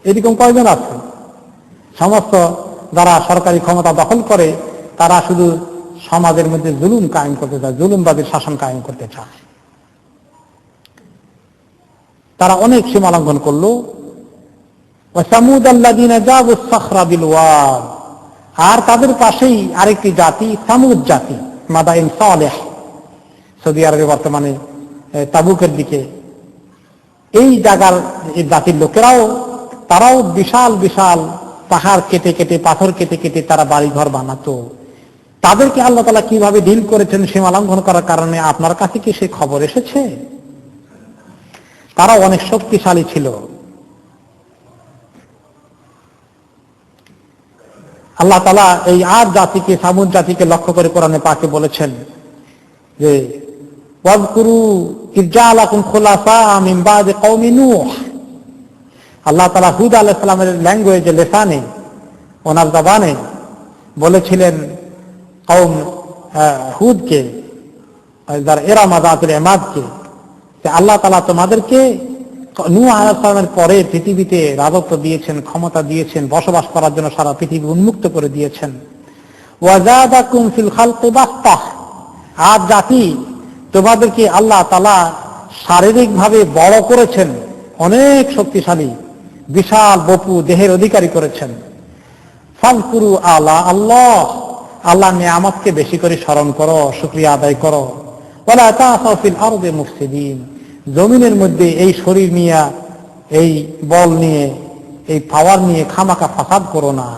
এরকম কয়জন আছে? সমস্ত যারা সরকারি ক্ষমতা দখল করে তারা শুধু সমাজের মধ্যে জুলুম কায়েম করতে চায়, জুলুমবাদী শাসন কায়েম করতে চায়। তারা অনেক সীমা লঙ্ঘন করলো। সামুদাল্লাযীনা জাবুস সাখরা বিল ওয়াদ, আর তাদের পাশেই আরেকটি জাতি সামুদ জাতি, মাদাইন সালেহ, সৌদি আরবে বর্তমানে তাবুকের দিকে। এই জায়গার এই জাতির লোকেরাও, তারাও বিশাল বিশাল পাহাড় কেটে কেটে, পাথর কেটে কেটে তারা বাড়িঘর বানাতো। তাদেরকে আল্লাহ তাআলা কিভাবে ডিল করেছেন সীমা লঙ্ঘন করার কারণে, আপনার কাছে কি সেই খবর এসেছে? তারা অনেক শক্তিশালী ছিল। আল্লাহ তাআলা এই আদ জাতিকে, সামুদ জাতিকে লক্ষ্য করে কোরআনে পাকে বলেছেন যে ওয়াজকুরু ইয জাআলাকুম খুলাফা মিন বাদি কওমি নূহ। আল্লাহ তাআলা হুদ আলাইহিস সালামের ল্যাঙ্গুয়েজে, লেসানে, ওনার জবানে বলেছিলেন কওম হুদকে, যারা এরামা জাতুল ইমাদকে, যে আল্লাহ তাআলা তোমাদেরকে নূহ আলাইহিস সালামের পরে পৃথিবীতে রাজত্ব দিয়েছেন, ক্ষমতা দিয়েছেন, বসবাস করার জন্য সারা পৃথিবী উন্মুক্ত করে দিয়েছেন। ওয়াজাদাকুম ফিল খালকি বাসতাহ, আদ জাতি তোমাদেরকে আল্লাহ তাআলা শারীরিকভাবে বড় করেছেন, অনেক শক্তিশালী, বিশাল বপু দেহের অধিকারী করেছেন। ফাযকুরু আলা আল্লাহ, আল্লাহ নিয়ামতকে বেশি করে স্মরণ করো, শুকরিয়া আদায় করো। ওয়ালা তাসাউ ফিল আরদি মুফসিদিন, জমিনের মধ্যে এই শরীর নিয়ে, এই বল নিয়ে, এই পাওয়ার নিয়ে খামাখা ফাসাদ করো না।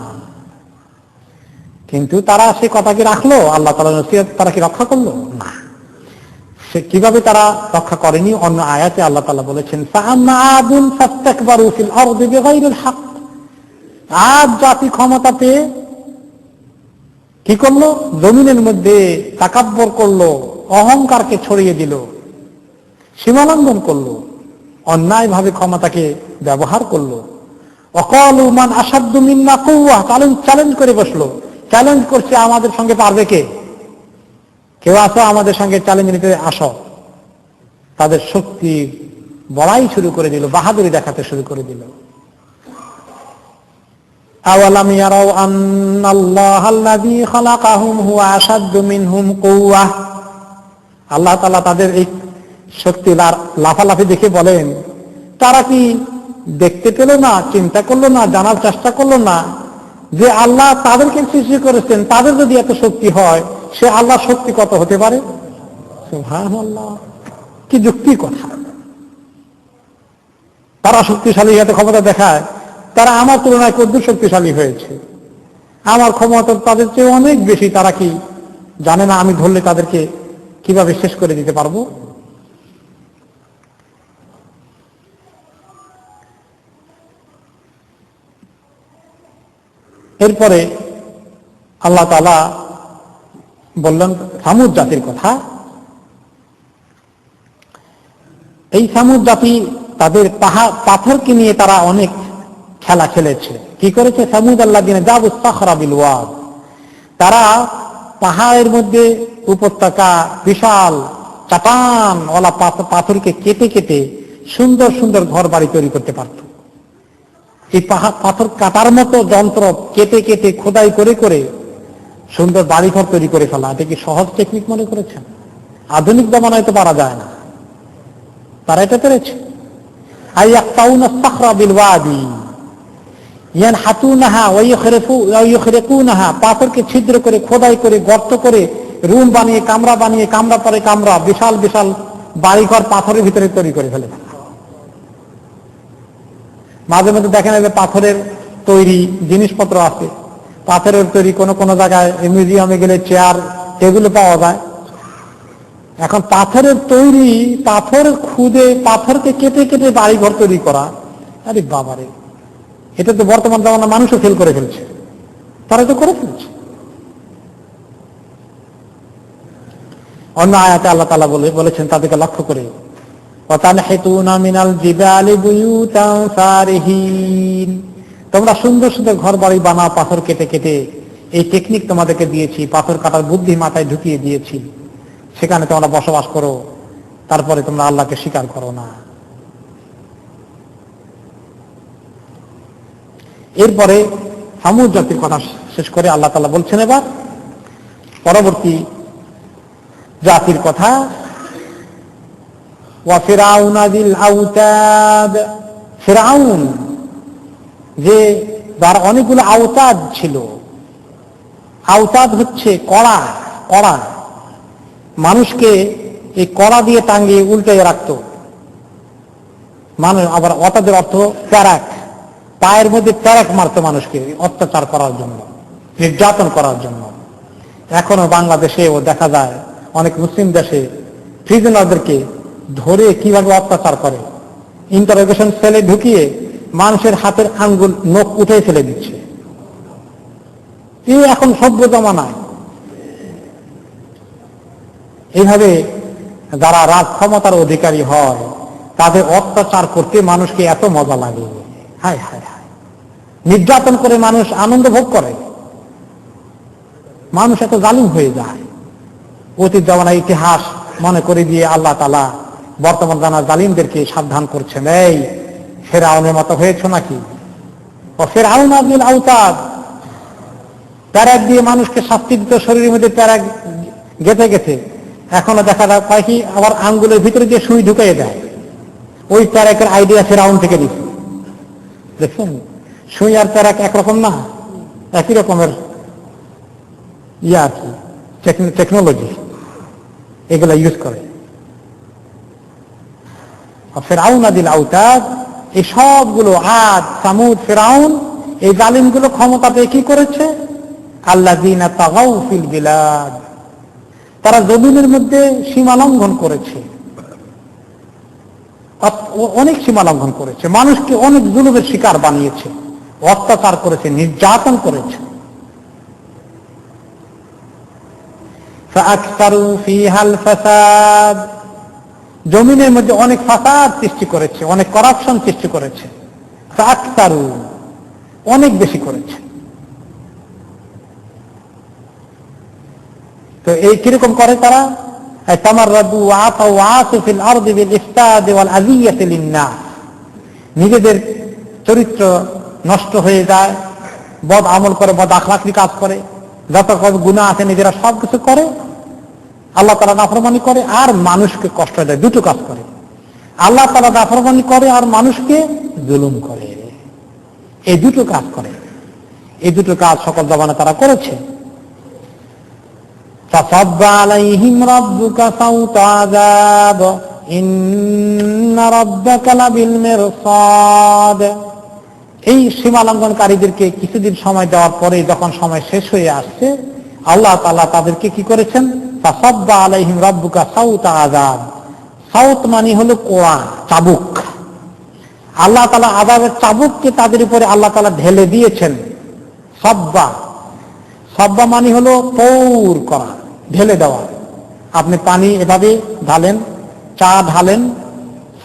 কিন্তু তারা সে কথা কি রাখলো? আল্লাহ তাআলার নসিহত তারা কি রক্ষা করলো? না। সে কিভাবে তারা রক্ষা করেনি? অন্য আয়াতে আল্লাহ তাআলা বলেছেন ফাআম্মা আদুন ফাস্তাকবারু ফিল আরদি বিগাইরিল হক, আদ জাতি ক্ষমতা পেয়ে কি করলো? জমিনের মধ্যে তাকাব্বর করলো, অহংকারকে ছড়িয়ে দিল, সীমালঙ্ঘন করলো, অন্যায় ভাবে ক্ষমতাকে ব্যবহার করলো। ওয়াকালু মান আশাদ্দু মিন্না কুওয়া, চ্যালেঞ্জ করে বসলো, চ্যালেঞ্জ করছে আমাদের সঙ্গে পারবে কে? কেউ আসো আমাদের সঙ্গে চ্যালেঞ্জ নিতে আসো। তাদের শক্তি বড়াই শুরু করে দিল, বাহাদুরি দেখাতে শুরু করে দিল। আওয়ালাম ইয়ারাউ আন্নাল্লাহাল্লাযী খালাকাহুম হুয়া আশাদ্দু মিনহুম কুওয়া, আল্লাহ তাআলা তাদের এই শক্তি লাফালাফি দেখে বলেন, তারা কি দেখতে পেল না, চিন্তা করলো না, জানার চেষ্টা করলো না যে আল্লাহ তাদেরকে সৃষ্টি করেছেন, তাদের যদি এত শক্তি হয় সে আল্লাহ শক্তি কত হতে পারে। সুবহানাল্লাহ, কি যুক্তির কথা। তারা শক্তিশালী এত ক্ষমতা দেখায়, তারা আমার তুলনায় কদ্দুর শক্তিশালী হয়েছে, আমার ক্ষমতা তাদের চেয়ে অনেক বেশি। তারা কি জানে না আমি ধরলে তাদেরকে কিভাবে শেষ করে দিতে পারবো? এরপরে আল্লাহ তাআলা বললেন সামুদ জাতির কথা। এই সামুদ জাতি তাদের পাথরকে নিয়ে তারা অনেক খেলা খেলেছে। কি করেছে? সামুদ আল্লাযিনা জাবুস সাখরা বিল ওয়াদ, তারা পাহাড়ের মধ্যে উপত্যকা বিশাল চাটান ওলা পাথরকে কেটে কেটে সুন্দর সুন্দর ঘর বাড়ি তৈরি করতে পারত। এই পাথর কাটার মতো যন্ত্র কেটে কেটে খোদাই করে করে সুন্দর বাড়িঘর তৈরি করে ফেলা, এটা কি সহজ টেকনিক মনে করেছেন? আধুনিক জমানায় তো পারা যায় না, তারা এটা পেরেছে। আইয়াক্তাউনা সাখরা বিল ওয়াদি ইয়ানহাতুনাহা ওয়া ইউখরিকুনাহা, পাথরকে ছিদ্র করে খোদাই করে গর্ত করে রুম বানিয়ে কামরা পরে কামরা বিশাল বিশাল বাড়িঘর পাথরের ভিতরে তৈরি করে ফেলে। মাঝে মধ্যে দেখেন যে পাথরের তৈরি জিনিসপত্র আছে, পাথরের তৈরি কোন কোন জায়গায় মিউজিয়ামে গেলে চেয়ার টেবিল পাওয়া যায়। এখন পাথরের তৈরি, পাথর খুদে পাথরকে কেটে কেটে বাড়িঘর তৈরি করা, আরে বাবারে, এটা তো বর্তমান জামানা মানুষও ফেল করে ফেলছে, তারা তো করে ফেলছে। অন্য আয়াতে আল্লাহ তাআলা বলেছেন তাদেরকে লক্ষ্য করে, ওয়াতানহিতুনা মিনাল জিবালি বুয়ুতান ফারিহিন, তোমরা সুন্দর সুন্দর ঘর বাড়ি বানাও পাথর কেটে কেটে। এই টেকনিক তোমাদেরকে দিয়েছি, পাথর কাটার বুদ্ধি মাথায় ঢুকিয়ে দিয়েছি, সেখানে তোমরা বসবাস করো, তারপরে তোমরা আল্লাহকে স্বীকার করো না। এরপরে সামুদ জাতির কথা শেষ করে আল্লাহ তাআলা বলছেন এবার পরবর্তী জাতির কথা, ওয়া ফিরআউনা যিল আওতাদ, ফিরআউন যে যার অনেকগুলো আওতাদ ছিল। আওতাদ হচ্ছে কড়া, কড়া মানুষকে এই কড়া দিয়ে টাঙ্গিয়ে উল্টে রাখতো মানুষ। আবার অতাদের অর্থ প্যারাক, পায়ের মধ্যে প্যারাক মারতো মানুষকে অত্যাচার করার জন্য, নির্যাতন করার জন্য। এখনো বাংলাদেশেও দেখা যায় অনেক মুসলিম দেশে প্রিজনারদেরকে ধরে কিভাবে অত্যাচার করে, ইন্টারোগেশন সেলে ঢুকিয়ে মানুষের হাতের আঙ্গুল নখ উঠে ফেলে দিচ্ছে। এই এখন সভ্য জমানায় এইভাবে যারা রাজ ক্ষমতার অধিকারী হয় তাদের অত্যাচার করতে মানুষকে এত মজা লাগে। হায় হায় হায়, নির্যাতন করে মানুষ আনন্দ ভোগ করে, মানুষ এত জালিম হয়ে যায়। অতীত জমানার ইতিহাস মনে করে দিয়ে আল্লাহ তাআলা বর্তমান জামানার জালিমদেরকে সাবধান করছেন, এই ফিরআউনের মতো হয়েছ নাকি? ও ফিরআউনা যিল আওতাদ, প্যারাক দিয়ে মানুষকে শাস্তি দিত, শরীরের মধ্যে প্যারাক গেঁথে গেঁথে। এখনো দেখা যায় কি আবার আঙ্গুলের ভিতরে দিয়ে সুই ঢুকিয়ে দেয়। ওই প্যারাকের আইডিয়া ফিরআউন থেকে দিচ্ছে। দেখছেন, সুই আর প্যারাক একরকম না, একই রকমের আর কি টেকনোলজি এগুলা ইউজ করে। ফিরআউনা যিল আওতাদ, এই সবগুলো আদ, সামুদ, ফিরআউন, এই জালিমগুলো ক্ষমতা পেয়ে কি করেছে? আল্লাযীনা তাগাউ ফিল বিলাদ, তারা জমিনের মধ্যে সীমা লঙ্ঘন করেছে, অনেক সীমা লঙ্ঘন করেছে, মানুষকে অনেক জুলুমের শিকার বানিয়েছে, অত্যাচার করেছে, নির্যাতন করেছে। ফাআকসারু ফীহাল ফাসাদ, জমিনের মধ্যে অনেক ফাসাদ সৃষ্টি করেছে, অনেক করাপশন সৃষ্টি করেছে। ফাআকসারু, অনেক বেশি করেছে। তো এই কিরকম করে তারা? তামাররাদু ওয়া আতাউ ওয়াসু ফিল আরদি বিল ইফসাদ ওয়াল আযিয়াতি লিন-নাস, নিজেদের চরিত্র নষ্ট হয়ে যায়, বদ আমল করে, বদ আখলাকি কাজ করে, যত গুনাহ আছে নিজেরা সবকিছু করে, আল্লাহ তাআলা নাফরমানি করে, আর মানুষকে কষ্ট দেয়। দুটো কাজ করে, আল্লাহ তাআলা নাফরমানি করে আর মানুষকে জুলুম করে, এই দুটো কাজ করে। এই দুটো কাজ সকল জমানে তারা করেছে। فَصَبَّ عَلَيْهِمْ رَبُّكَ صَوْتَ عَذَابٍ إِنَّ رَبَّكَ لَبِالْمِرْصَادِ। এই সীমা লঙ্ঘনকারীদেরকে কিছুদিন সময় দেওয়ার পরে যখন সময় শেষ হয়ে আসছে, আল্লাহ তাআলা তাদেরকে কি করেছেন? فَصَبَّ عَلَيْهِمْ رَبُّكَ صَوْتَ عَذَابٍ। সাউত মানে হলো কোড়া, চাবুক। আল্লাহ তাআলা আযাবের চাবুককে তাদের উপরে আল্লাহ তাআলা ঢেলে দিয়েছেন। সাব্বা, সাব্বা মানে হলো পৌর করা, ঢেলে দেওয়া। আপনি পানি এভাবে ঢালেন, চা ঢালেন,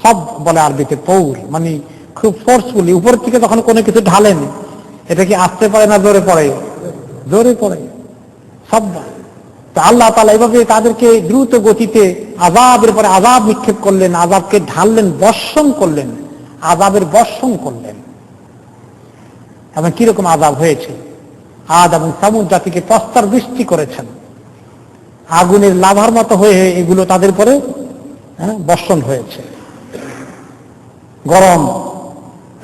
সব বলে আরবিতে পৌর, মানে খুব ফোর্সফুলি উপর থেকে যখন কোনো কিছু ঢালেন, এটা কি আসতে পারে না জোরে পড়ে? জোরে পড়ে, সাব্বা। তো আল্লাহ তাআলা এভাবে তাদেরকে দ্রুত গতিতে আযাবের পরে আযাব নিক্ষেপ করলেন, আযাবকে ঢাললেন, বর্ষণ করলেন, আযাবের বর্ষণ করলেন। এবং কিরকম আযাব হয়েছে? আদ এবং সামুদ জাতিকে প্রস্তর বৃষ্টি করেছেন, আগুনের লাভার মতো হয়ে এগুলো তাদের পরে বর্ষণ হয়েছে। গরম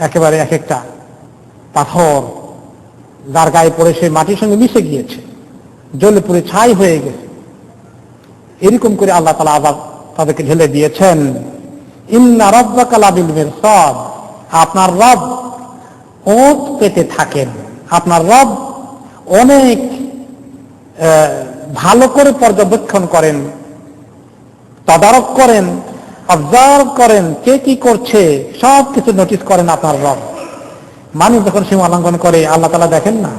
একেবারে এক একটা পাথর যার গায়ে পড়ে সে মাটির সঙ্গে মিশে গিয়েছে, জ্বলে পুড়ে ছাই হয়ে গেছে। এরকম করে আল্লাহ তাআলা আযাব তাদেরকে ঢেলে দিয়েছেন। ইন্না রাব্বাকা লাবিল মিরসাদ। আপনার রব ওঁত পেতে থাকেন, আপনার রব অনেক ভালো করে পর্যবেক্ষণ করেন, তদারক করেন, অবজার্ভ করেন, কে কি করছে সব কিছু নোটিস করেন আপনার রব। মানুষ যখন সীমা লঙ্ঘন করে আল্লাহ তাআলা দেখেন না?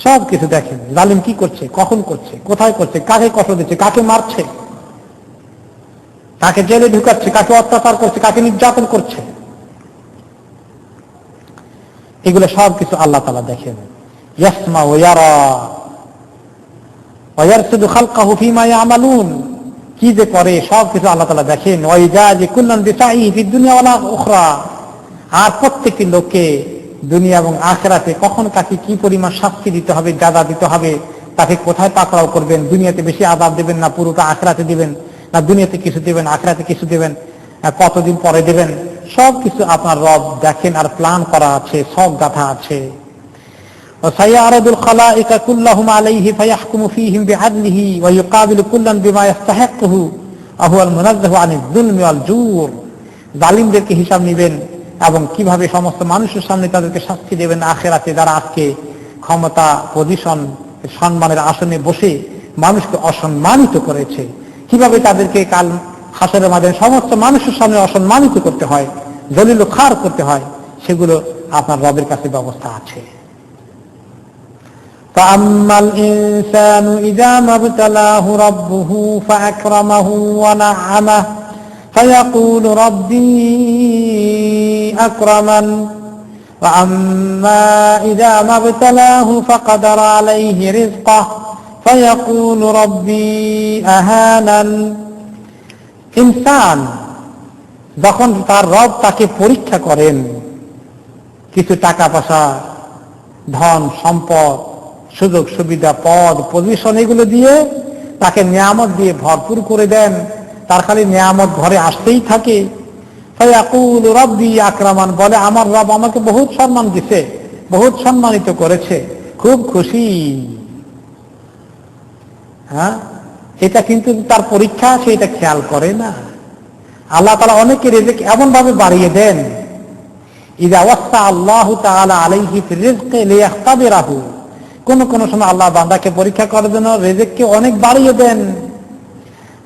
সব কিছু দেখেন। জালিম কি করছে, কখন করছে, কোথায় করছে, কাকে কষ্ট দিচ্ছে, কাকে মারছে, কাকে জেলে ঢুকাচ্ছে, কাকে অত্যাচার করছে, কাকে নির্যাতন করছে, এগুলো সব কিছু আল্লাহ তাআলা দেখেন। ইয়াসমা ওয়া ইয়ারা ওয়া ইয়ারসুদু খালকাহু ফীমা ইয়ামালুন। কি যে করে সব কিছু আল্লাহ তাআলা দেখেন। ওয়া ইজাজি কুল্লান বিসাইহি ফিদ দুনিয়া ওয়াল উখরা। আর প্রত্যেকটি লোককে দুনিয়া এবং আখিরাতে কখন কাকে কি পরিমাণ শাস্তি দিতে হবে, যাজা দিতে হবে, তাকে কোথায় পাকড়াও করবেন, দুনিয়াতে বেশি আযাব দেবেন না পুরোটা আখিরাতে দিবেন, না দুনিয়াতে কিছু দেবেন আখিরাতে কিছু দেবেন, কতদিন পরে দেবেন, সব কিছু আপনার রব দেখেন আর প্ল্যান করা আছে, সব গাথা আছে। وسيعرض الخلائق كلهم عليه فيحكم فيهم بعدله ويقابل كلا بما يستحقه وهو المنزه عن الظلم والجور। জালিমদেরকে হিসাব নেবেন এবং কিভাবে সমস্ত মানুষের সামনে তাদেরকে শাস্তি দেবেন আখিরাতে, যারা আজকে ক্ষমতা, পজিশন, সম্মানের আসনে বসে মানুষকে অসম্মানিত করেছে, কিভাবে তাদেরকে কাল হাসরের মাঝে সমস্ত মানুষের সামনে অসম্মানিত করতে হয়, দলিল খার করতে হয়, সেগুলো আপনার রবের কাছে ব্যবস্থা আছে। فأما الإنسان إذا ما ابتلاه ربه فأكرمه ونعمه فيقول ربي أكرمن وأما إذا ما ابتلاه فقدر عليه رزقه فيقول ربي أهانن। ইনসান যখন তার রব তাকে পরীক্ষা করেন, কিছু টাকা পয়সা, ধন সম্পদ, সুযোগ সুবিধা, পদ, পজিশন, এগুলো দিয়ে তাকে নিয়ামত দিয়ে ভরপুর করে দেন, তার খালি নিয়ামত ঘরে আসতেই থাকে। ফায়াকুলু রাব্বি আকরামান, বলে আমার রব আমাকে বহুত সম্মান দিছে, বহুত সম্মানিত করেছে, খুব খুশি। হ্যাঁ, এটা কিন্তু তার পরীক্ষা, সেটা খেয়াল করে না। আল্লাহ তাআলা অনেকে রিজিক এমন ভাবে বাড়িয়ে দেন, ইযা ওয়াসা আল্লাহু তাআলা আলাইহি ফির রিজকি লিয়াখতাবিরাহু। কোন কোন সময় আল্লাহ বান্দাকে পরীক্ষা করার জন্য রিজিককে অনেক বাড়িয়ে দেন।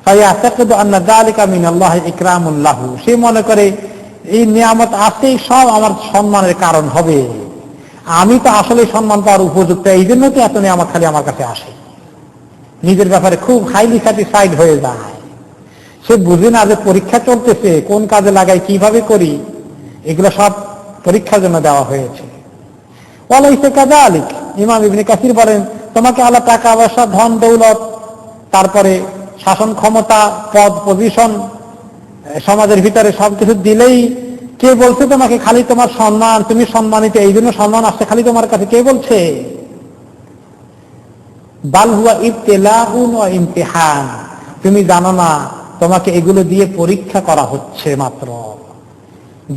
ফায়াতাকিদু আন্না যালিকা মিনাল্লাহি ইকরামুল লাহু। সে মনে করে এই নিয়ামত আছে সব আমার সম্মানের কারণ হবে, আমি তো আসলে সম্মান পাওয়ার উপযুক্ত, এই জন্য তো এত নিয়ামত খালি আমার কাছে আসে। নিজের ব্যাপারে খুব হাইলি স্যাটিসফাইড হয়ে যায়। সে বুঝে না যে পরীক্ষা চলতেছে, কোন কাজে লাগাই, কিভাবে করি, এগুলো সব পরীক্ষার জন্য দেওয়া হয়েছে। ওয়ালাইসা কাযালিক। ইমাম ইবনে কাসির বলেন, তোমাকে আল্লাহ টাকা পয়সা, ধন দৌলত, তারপরে শাসন ক্ষমতা, পদ, পজিশন, সমাজের ভিতরে সবকিছু দিলেই কে বলছে তোমাকে খালি তোমার সম্মান, তুমি সম্মানিত, এই জন্য সম্মান আসছে খালি তোমার কাছে, কে বলছে? বাল হুয়া ইবতিলাউন ওয়া ইমতিহান। তুমি জানো না তোমাকে এগুলো দিয়ে পরীক্ষা করা হচ্ছে মাত্র,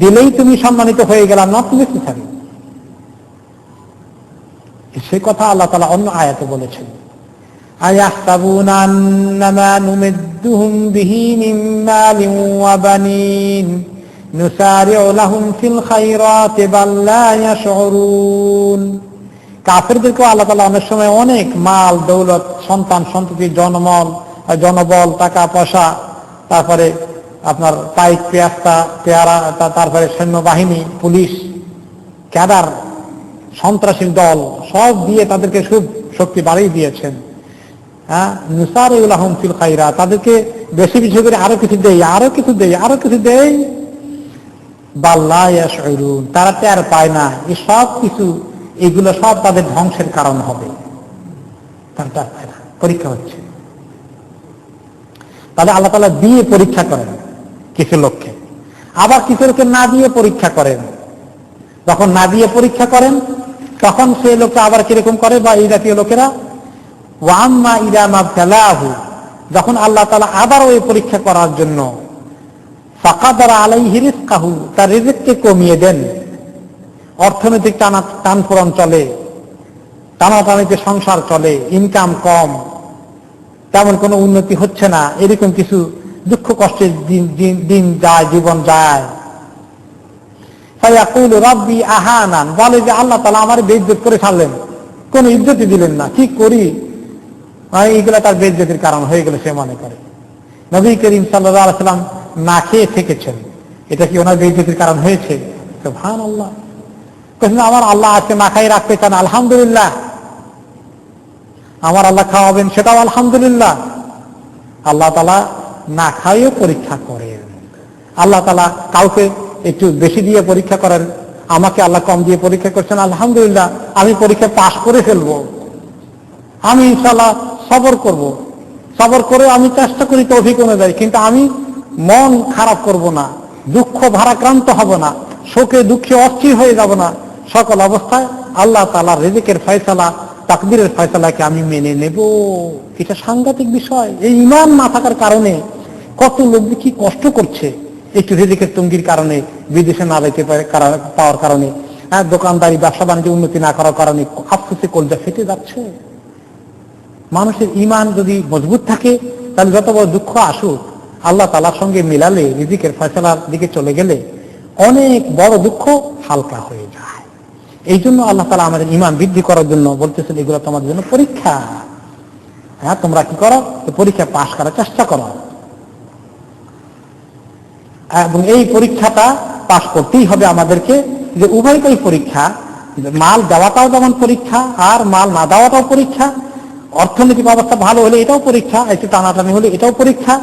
দিলেই তুমি সম্মানিত হয়ে গেলাম না, তুমি নেসেসারি। সে কথা আল্লাহ তাআলা অন্য আয়াতে বলেছেন, আয়াহসাবুনা আন্নামা নুমিদ্দুহুম বিহি মিন মালিন ওয়া বানিন নুসারিউ লাহুম ফিল খায়রাতি বাল লা ইয়াশউরুন। কাফেরদেরকে আল্লাহ তাআলা অনেক সময় অনেক মাল দৌলত, সন্তান সন্ততি, জনবল, টাকা পয়সা, তারপরে আপনার পাইক পেয়াস্তা পেয়ারা, তারপরে সৈন্যবাহিনী, পুলিশ, ক্যাডার, সন্ত্রাসী দল সব দিয়ে তাদেরকে খুব শক্তি বাড়িয়ে দিয়েছেন। নুসারিউ লাহুম ফিল খায়রাত, তাদেরকে বেশি বেশি করে আরো কিছু দেই, আরো কিছু দেই, আরো কিছু দেই, বাল লা ইয়াশউরুন, তারা টের পায় না এই সব কিছু, এগুলো সব তাদের ধ্বংসের কারণ হবে, তারা টের পায় না। পরীক্ষা হচ্ছে। তাহলে আল্লাহ তাআলা দিয়ে পরীক্ষা করেন কিছু লোককে, আবার কিছু লোককে না দিয়ে পরীক্ষা করেন। যখন না দিয়ে পরীক্ষা করেন তখন সেই লোকটা আবার কিরকম করে, বা এই জাতীয় লোকেরা, ওয়া আম্মা ইযা মাবতালাহু, যখন আল্লাহ তাআলা আবার ওই পরীক্ষা করার জন্য ফাকাদারা আলাইহি রিজকাহু, তার রিজিককে কমিয়ে দেন, অর্থনৈতিক টানপোড়েন চলে, টানাটানিতে সংসার চলে, ইনকাম কম, তেমন কোনো উন্নতি হচ্ছে না, এরকম কিছু দুঃখ কষ্টের দিন যায়, জীবন যায়। ফায়াকুলু রাব্বি আহানান, বলে যে আল্লাহ তাআলা আমার বেইজ্জত করে ছাড়লেন, কোন ইজ্জতই দিলেন না, কি করি, এইগুলা তার বেইজ্জতির কারণ হয়ে গেল সে মনে করে। নবী করিম সাল্লাল্লাহু আলাইহি ওয়াসাল্লাম না খেয়ে থেকেছেন, এটা কি ওনার বেইজ্জতির কারণ হয়েছে? সুবহানাল্লাহ। আমার আল্লাহ আজকে না খাই রাখতে চান, আলহামদুলিল্লাহ। আমার আল্লাহ খাওয়াবেন, সেটাও আলহামদুলিল্লাহ। আল্লাহ তাআলা না খাইয়েও পরীক্ষা করেন। আল্লাহ তাআলা কাউকে একটু বেশি দিয়ে পরীক্ষা করেন, আমাকে আল্লাহ কম দিয়ে পরীক্ষা করছেন, আলহামদুলিল্লাহ, আমি পরীক্ষা পাশ করে ফেলবো, আমি ইনশাআল্লাহ সবর করব, সবর করে আমি চেষ্টা করি তৌফিক অনুযায়ী, কিন্তু আমি মন খারাপ করব না, দুঃখ ভারাক্রান্ত হব না, শোকে দুঃখে অস্থির হয়ে যাব না। সকল অবস্থায় আল্লাহ তাআলার রিজিকের ফয়সালা, তাকদীরের ফয়সালাকে আমি মেনে নেব। এটা সাংঘাতিক বিষয়। এই ঈমান না থাকার কারণে কত লোক কি কষ্ট করছে, একটু রিজিকের তঙ্গির কারণে, বিদেশে না যেতে পাওয়ার কারণে, দোকানদারি ব্যবসা বাণিজ্য উন্নতি না করার কারণে আফসোসে কলজা ফেটে যাচ্ছে। মানুষের ঈমান যদি মজবুত থাকে তাহলে যত বড় দুঃখ আসুক, আল্লাহ তাআলার সঙ্গে মিলালে, রিজিকের ফয়সালার দিকে চলে গেলে অনেক বড় দুঃখ হালকা হয়ে যায়। এই জন্য আল্লাহ তাআলা আমাদের ঈমান বৃদ্ধি করার জন্য বলতেছেন, এগুলো তোমাদের জন্য পরীক্ষা। তোমরা কি করো, পরীক্ষা পাশ করার চেষ্টা করো, এবং এই পরীক্ষাটা পাশ করতেই হবে আমাদেরকে। যে উভয়টাই পরীক্ষা, মাল দেওয়াটাও যেমন পরীক্ষা, আর মাল না দেওয়াটাও পরীক্ষা। অর্থনৈতিক অবস্থা ভালো হলে এটাও পরীক্ষা, একটু টানাটানি হলে এটাও পরীক্ষা।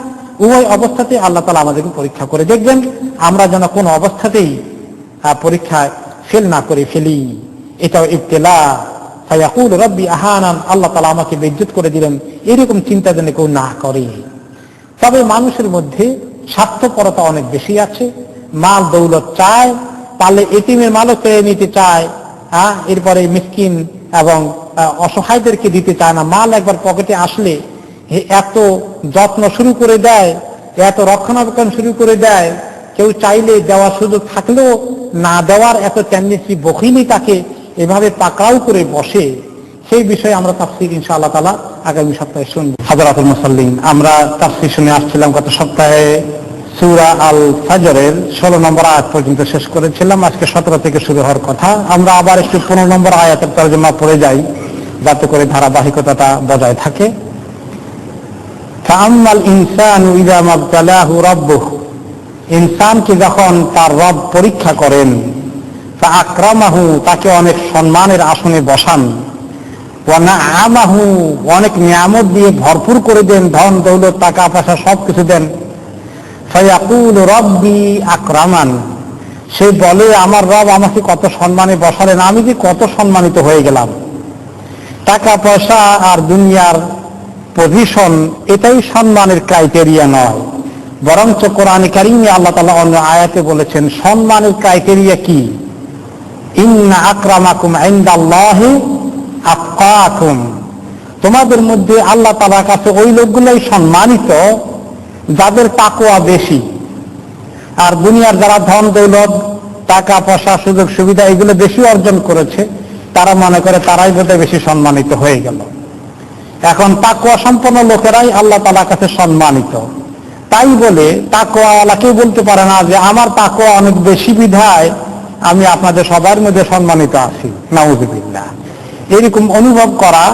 উভয় অবস্থাতে আল্লাহ তাআলা আমাদেরকে পরীক্ষা করে দেখবেন, আমরা যেন কোনো অবস্থাতেই পরীক্ষায় ফেল না করে ফেলি। এটাও ইবতিলা। ফায়াকুলু রাব্বি আহানান, আল্লাহ তাআলা আমাকে বেইজ্জত করে দিলেন, এরকম চিন্তা যেন কেউ না করে। তবে মানুষের মধ্যে স্বার্থপরতা অনেক বেশি আছে, মাল দৌলত চায়, পারলে এতিমের মালও চেয়ে নিতে চায়, এরপরে মিসকিন এবং অসহায়দেরকে দিতে চায় না। মাল একবার পকেটে আসলে এত যত্ন শুরু করে দেয়, এত রক্ষণাবেক্ষণ শুরু করে দেয়, কেউ চাইলে দেওয়ার সুযোগ থাকলেও না দেওয়ার এত টেন্ডেন্সি, বখিলি তাকে এভাবে পাকড়াও করে বসে। সেই বিষয়ে আমরা তাফসীর ইনশাআল্লাহ তাআলা আগামী সপ্তাহে শুনব। হাযরাতুল মুসাল্লিন, আমরা তাফসীর শুনে আসছিলাম গত সপ্তাহে সূরা আল ফাজরের 16 নম্বর আয়াত পর্যন্ত শেষ করেছিলাম। আজকে 17 থেকে শুরু হওয়ার কথা। আমরা আবার একটু 15 নম্বর আয়াতের তরজমা পড়ে যাই, যাতে করে ধারাবাহিকতাটা বজায় থাকে। ফাআম্মাল ইনসানু ইযা মাবতালাহু রাব্বুহু, ইনসানকে যখন তার রব পরীক্ষা করেন, ফাআকরামাহু, তাকে অনেক সম্মানের আসনে বসান, ওয়া নাআমাহু, অনেক নিয়ামত দিয়ে ভরপুর করে দেন, ধন দৌলত টাকা পয়সা সবকিছু দেন। ফায়াকুলু রাব্বি আকরামান, সে বলে আমার রব আমাকে কত সম্মানে বসালেন, আমি যে কত সম্মানিত হয়ে গেলাম। টাকা পয়সা আর দুনিয়ার পজিশন এটাই সম্মানের ক্রাইটেরিয়া নয়, বরঞ্চ কোরআনে কারীমে আল্লাহ তাআলা অন্য আয়াতে বলেছেন সম্মানের ক্রাইটেরিয়া কি, ইন্না আকরামাকুম ইনদাল্লাহি আতকাকুম, তোমাদের মধ্যে আল্লাহ তাআলার কাছে ওই লোকগুলাই সম্মানিত যাদের তাকওয়া বেশি, আর দুনিয়ার যারা ধন দৌলত, টাকা পয়সা, সুযোগ সুবিধা এগুলো বেশি অর্জন করেছে, তারা মনে করে তারাই বোধহয় বেশি সম্মানিত হয়ে গেল। এখন তাকওয়া সম্পন্ন লোকেরাই আল্লাহ তাআলার কাছে সম্মানিত। তাই বলে তাকওয়াওয়ালা কেউ বলতে পারে না যে আমার তাকওয়া অনেক বেশি বিধায় আমি আপনাদের সবার মধ্যে সম্মানিত আছি। নাউযুবিল্লাহ। এরকম অনুভব করা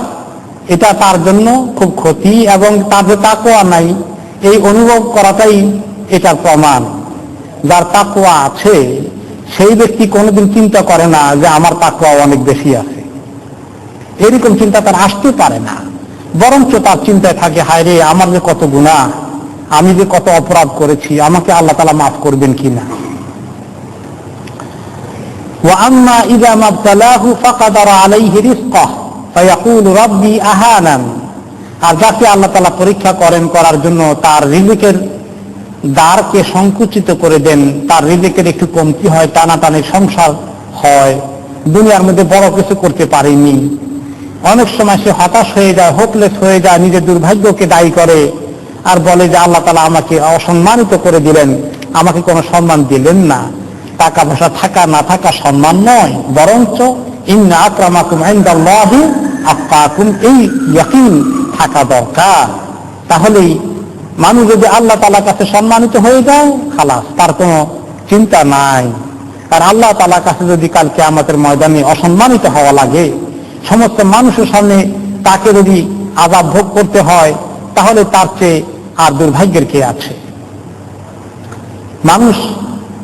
এটা তার জন্য খুব ক্ষতি, এবং তার যে তাকওয়া নাই এই অনুভব করাটাই এটার প্রমাণ। যার তাকওয়া আছে সেই ব্যক্তি কোনোদিন চিন্তা করে না যে আমার তাকওয়া অনেক বেশি আছে, এরকম চিন্তা তার আসতে পারে না। বরঞ্চ তার চিন্তায় থাকে, হায় রে আমার যে কত গুনাহ, আমি যে কত অপরাধ করেছি, আমাকে আল্লাহ তাআলা মাফ করবেন কিনা। ওয়া আম্মা ইযা মাবতালাহু ফাকাদারা আলাইহি রিজকাহু ফায়াকুলু রাব্বি আহানান। আর যাকে আল্লাহ তাআলা পরীক্ষা করার জন্য তার রিজিকের দ্বারকে সংকুচিত করে দেন, তার রিজিকের একটু কমতি হয়, টানাটানি সংসার হয়, দুনিয়ার মধ্যে বড় কিছু করতে পারেনি, অনেক সময় সে হতাশ হয়ে যায়, হোপলেস হয়ে যায়, নিজের দুর্ভাগ্যকে দায়ী করে আর বলে যে আল্লাহ তাআলা আমাকে অসম্মানিত করে দিলেন, আমাকে কোনো সম্মান দিলেন না। টাকা পয়সা থাকা না থাকা সম্মান নয়, বরঞ্চ ইন্না আকরামাকুম ইনদাল্লাহি আতকাকুম, এই ইয়াকিন থাকা দরকার। তাহলেই মানুষ যদি আল্লাহ তাআলার কাছে সম্মানিত হয়ে যায়, খালাস, তার কোনো চিন্তা নাই। আর আল্লাহ তাআলার কাছে যদি কাল কিয়ামতের ময়দানে অসম্মানিত হওয়া লাগে, সমস্ত মানুষের সামনে তাকে যদি আযাব ভোগ করতে হয়, তাহলে তার চেয়ে আর দুর্ভাগ্যের কে আছে। মানুষ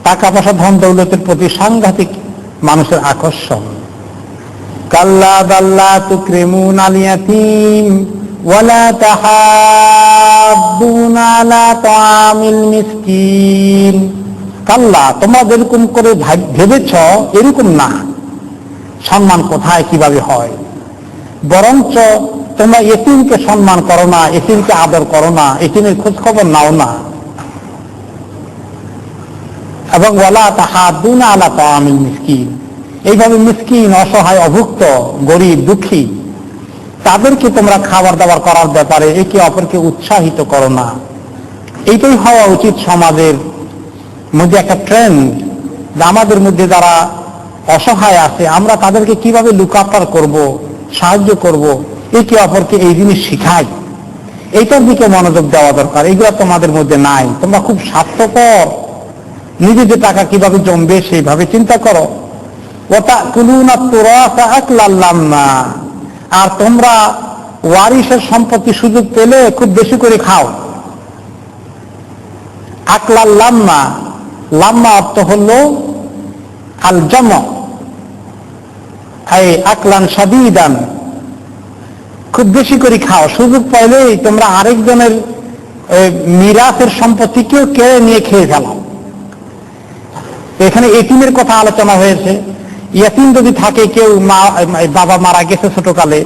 টাকা পয়সা ধন দৌলতের প্রতি সাংঘাতিক মানুষের আকর্ষণ। কাল্লা বাল্লা তুকরিমুনাল ইয়াতীম ওয়ালা তাহাদ্দুনা আলা তাআমিল মিসকিন। কাল্লা, তোমরা যেরকম করে ভেবেছ এরকম না। সম্মান কোথায় কিভাবে হয়? বরঞ্চ তোমরা এতিমকে সম্মান করো না, এতিমকে আদর করো না, এতিমের খোঁজ খবর নাও না। এবং ওয়ালা তাহাদ্দুনা আলা তাআমিল মিসকিন, এইভাবে মিসকিন, অসহায়, অভুক্ত, গরিব, দুঃখী তাদেরকে তোমরা খাবার দাবার করার ব্যাপারে একে অপরকে উৎসাহিত করো না। এইটাই হওয়া উচিত সমাজের মধ্যে একটা ট্রেন্ড, যে আমাদের মধ্যে যারা অসহায় আছে আমরা তাদেরকে কিভাবে লুক আফটার করব, সাহায্য করব, একে অপরকে এই জিনিস শিখাই, এইটার দিকে মনোযোগ দেওয়া দরকার। এগুলো তোমাদের মধ্যে নাই, তোমরা খুব স্বার্থপর, নিজেদের টাকা কিভাবে জমবে সেইভাবে চিন্তা করো। ওয়াতাকুলুনা তুরাসা আকলাল লাম্মা, আর তোমরা ওয়ারিসের সম্পত্তি সুযোগ পেলে খুব বেশি করে খাও। আকলাল লাম্মা, লাম্মা অর্থ হল আল জাম, এই আকলান শাদীদান, খুব বেশি করে খাও। সুযোগ পাইলেই তোমরা আরেকজনের মিরাসের সম্পত্তিকেও কেড়ে নিয়ে খেয়ে ফেলাও। এখানে এতিমের কথা আলোচনা হয়েছে। ইয়াতিম যদি থাকে, কেউ বাবা মারা গেছে ছোটকালে,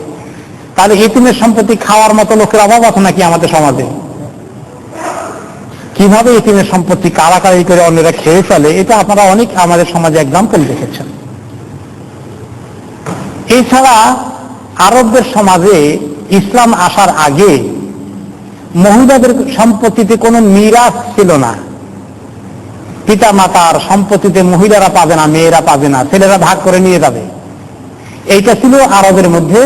তাহলে এতিমের সম্পত্তি খাওয়ার মতো লোকের অভাব আছে নাকি আমাদের সমাজে? কিভাবে এতিমের সম্পত্তি কারাকারি করে অন্যরা খেয়ে ফেলে, এটা আপনারা অনেক আমাদের সমাজে এক্সাম্পল দেখেছেন। এছাড়া আরবদের সমাজে ইসলাম আসার আগে মহিলাদের সম্পত্তিতে কোনো মিরাস ছিল না। পিতা মাতার সম্পত্তিতে মহিলারা পাবে না, মেয়েরা পাবে না, ছেলেরা ভাগ করে নিয়ে যাবে। এইটা ছিল আরবের মধ্যে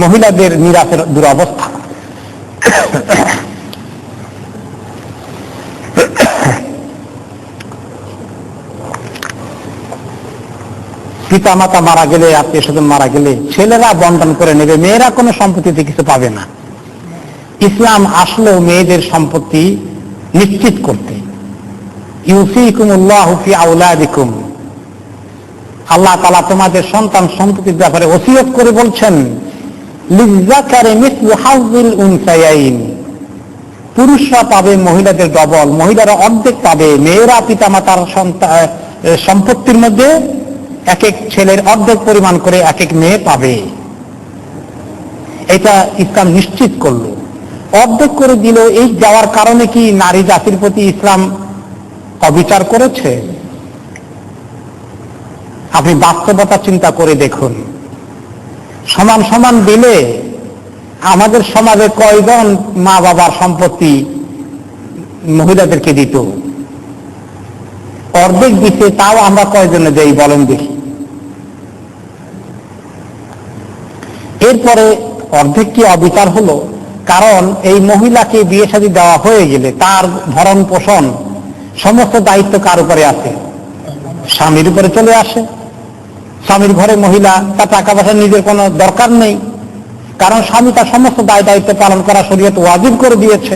মহিলাদের মিরাসের দুরবস্থা। পিতা মাতা মারা গেলে, আত্মীয় স্বজন মারা গেলে ছেলেরা বন্টন করে নেবে, মেয়েরা কোনো সম্পত্তিতে কিছু পাবে না। ইসলাম আসলো মেয়েদের সম্পত্তি নিশ্চিত করতে। ইউসিকুমুল্লাহু ফি আওলাদিকুম, আল্লাহ তাআলা তোমাদের সন্তান সম্পত্তির ব্যাপারে ওসিয়ত করে বলছেন, লিযযাকারি মিসলু হাযযিল উনসায়াইন, পুরুষরা পাবে মহিলাদের ডবল, মহিলারা অর্ধেক পাবে। মেয়েরা পিতা মাতার সম্পত্তির মধ্যে এক এক ছেলের অর্ধেক পরিমাণ করে এক এক মেয়ে পাবে। এটা ইসলাম নিশ্চিত করলো, অর্ধেক করে দিল। এই যাওয়ার কারণে কি নারী জাতির প্রতি ইসলাম অবিচার করেছে? আপনি বাস্তবতা চিন্তা করে দেখুন। সমান সমান দিলে আমাদের সমাজে কয়জন মা বাবার সম্পত্তি মহিলাদেরকে দিত, অর্ধেক দিতে, তাও আমরা কয়জনে দেই বলেন দেখি? এরপরে অর্ধেক কি অবিচার হলো? কারণ এই মহিলাকে বিয়ে শাদী দেওয়া হয়ে গেলে তার ভরণ পোষণ সমস্ত দায়িত্ব কার উপরে আছে? স্বামীর উপরে চলে আসে। স্বামীর ঘরে মহিলা, তার টাকা পয়সা নিজের কোনো দরকার নেই, কারণ স্বামী তার সমস্ত দায় দায়িত্ব পালন করা শরীয়ত ওয়াজিব করে দিয়েছে।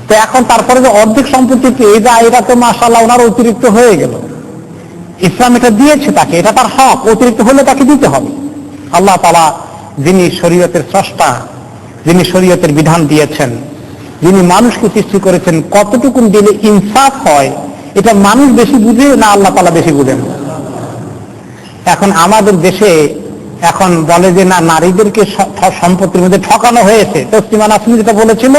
তো এখন তারপরে যে অর্ধেক সম্পত্তি পেয়ে যায়, এটা তো মাশাআল্লাহ ওনার অতিরিক্ত হয়ে গেল। ইসলাম এটা দিয়েছে তাকে, এটা তার হক, অতিরিক্ত হলে তাকে দিতে হবে। আল্লাহ তাআলা যিনি শরীয়তের স্রষ্টা, যিনি শরীয়তের বিধান দিয়েছেন, যিনি মানুষকে সৃষ্টি করেছেন, কতটুকু দিলে ইনসাফ হয় এটা মানুষ বেশি বুঝে না আল্লাহ তাআলা বেশি বুঝেন? এখন আমাদের দেশে এখন বলে যে না, নারীদেরকে সম্পত্তির মধ্যে ঠকানো হয়েছে। তসলিমা নাসরিন যেটা বলেছিল,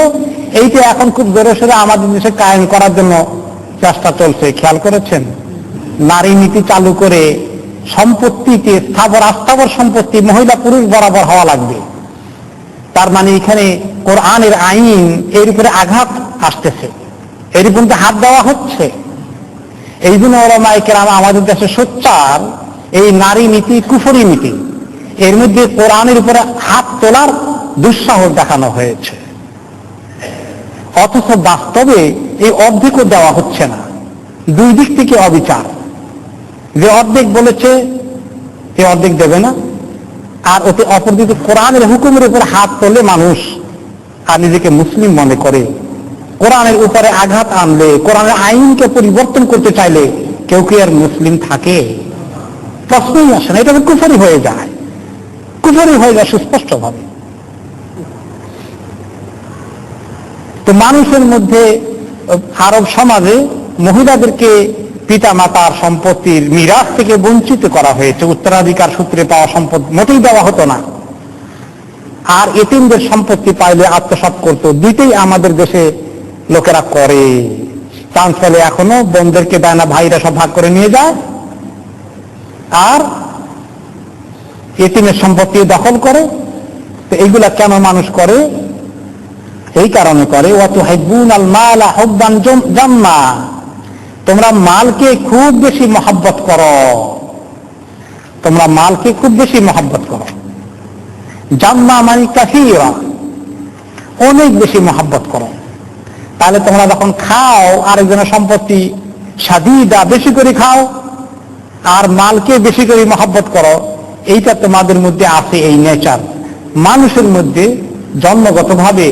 এইটা এখন খুব জোরে সোরে আমাদের দেশে কায়েম করার জন্য চেষ্টা চলছে। খেয়াল করেছেন? নারী নীতি চালু করে সম্পত্তিতে স্থাবর আস্থাবর সম্পত্তি মহিলা পুরুষ বরাবর হওয়া লাগবে। তার মানে এখানে কোরআনের আইন এর উপরে আঘাত আসতেছে, এর উপরে হাত দেওয়া হচ্ছে। এই জন্য ওলামায়ে কেরাম আমাদের দেশে সোচ্চার এই নারী নীতি কুফরি নীতি, এর মধ্যে কোরআনের উপরে হাত তোলার দুঃসাহস দেখানো হয়েছে। অথচ বাস্তবে এই অর্ধেকও দেওয়া হচ্ছে না। দুই দিক থেকে অবিচার। যে অর্ধেক বলেছে এ অর্ধেক দেবে না, আর ওতে অপরদিকে কোরআনের হুকুমের উপরে হাত তোলে মানুষ আর নিজেকে মুসলিম মনে করে। কোরআনের উপরে আঘাত আনলে, কোরআনের আইনকে পরিবর্তন করতে চাইলে কেউ কি আর মুসলিম থাকে? প্রশ্নই আসে না। এটা কুফরি হয়ে যায়, কুফরি হয়ে যায় সুস্পষ্ট ভাবে। তো মানুষের মধ্যে আরব সমাজে মহিলাদেরকে পিতা মাতার সম্পত্তির মিরাস থেকে বঞ্চিত করা হয়েছে। উত্তরাধিকার সূত্রে পাওয়া সম্পদ মোটেই দেওয়া হতো না। আর এতিমদের সম্পত্তি পাইলে আত্মসাৎ করত, দিতেই আমাদের দেশে লোকেরা করে। চান্স পেলে এখনো বোনদেরকে দেয় না, ভাইরা সব ভাগ করে নিয়ে যায়, আর এতিমের সম্পত্তি দখল করে। তো এইগুলা কেন মানুষ করে? এই কারণে করে, ওয়াতুহিব্বুনাল মালা হুব্বান জাম্মা, তোমরা মালকে খুব বেশি মহব্বত করো, তোমরা মালকে খুব বেশি মহব্বত করো। জাম্মা মানে কাসীরা, অনেক বেশি মহব্বত করো। তাহলে তোমরা যখন খাও আরেকজনের সম্পত্তি সাদিদা বেশি করে খাও, আর মালকে বেশি করে মহব্বত করো, এইটা তোমাদের মধ্যে আছে। এই নেচার মানুষের মধ্যে জন্মগতভাবে,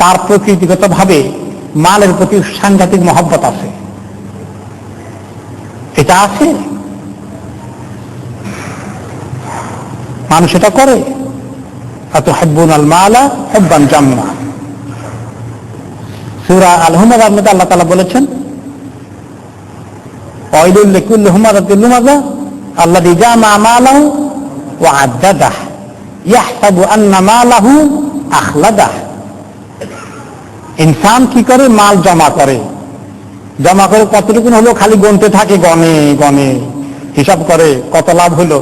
তার প্রকৃতিগতভাবে মালের প্রতি সাংঘাতিক মহব্বত আছে, এটা আছে। মানুষ এটা করে। আতুহিব্বুনাল মালা হুব্বান জাম্মা। সূরা আল-হুমাযার মধ্যে আল্লাহ তাআলা বলেছেন, ওয়াইলুল লিকুল্লি হুমাযাতিন লুমাযা আল্লাযী জামা মালাহু ওয়া আদ্দাদাহ ইয়াহসাবু আন্না মালাহু আখলাদাহ। ইনসান কি করে? মাল জমা করে, জমা করে কতটুকু হলো খালি গণতে থাকে, গনে গনে হিসাব করে কত লাভ হলো,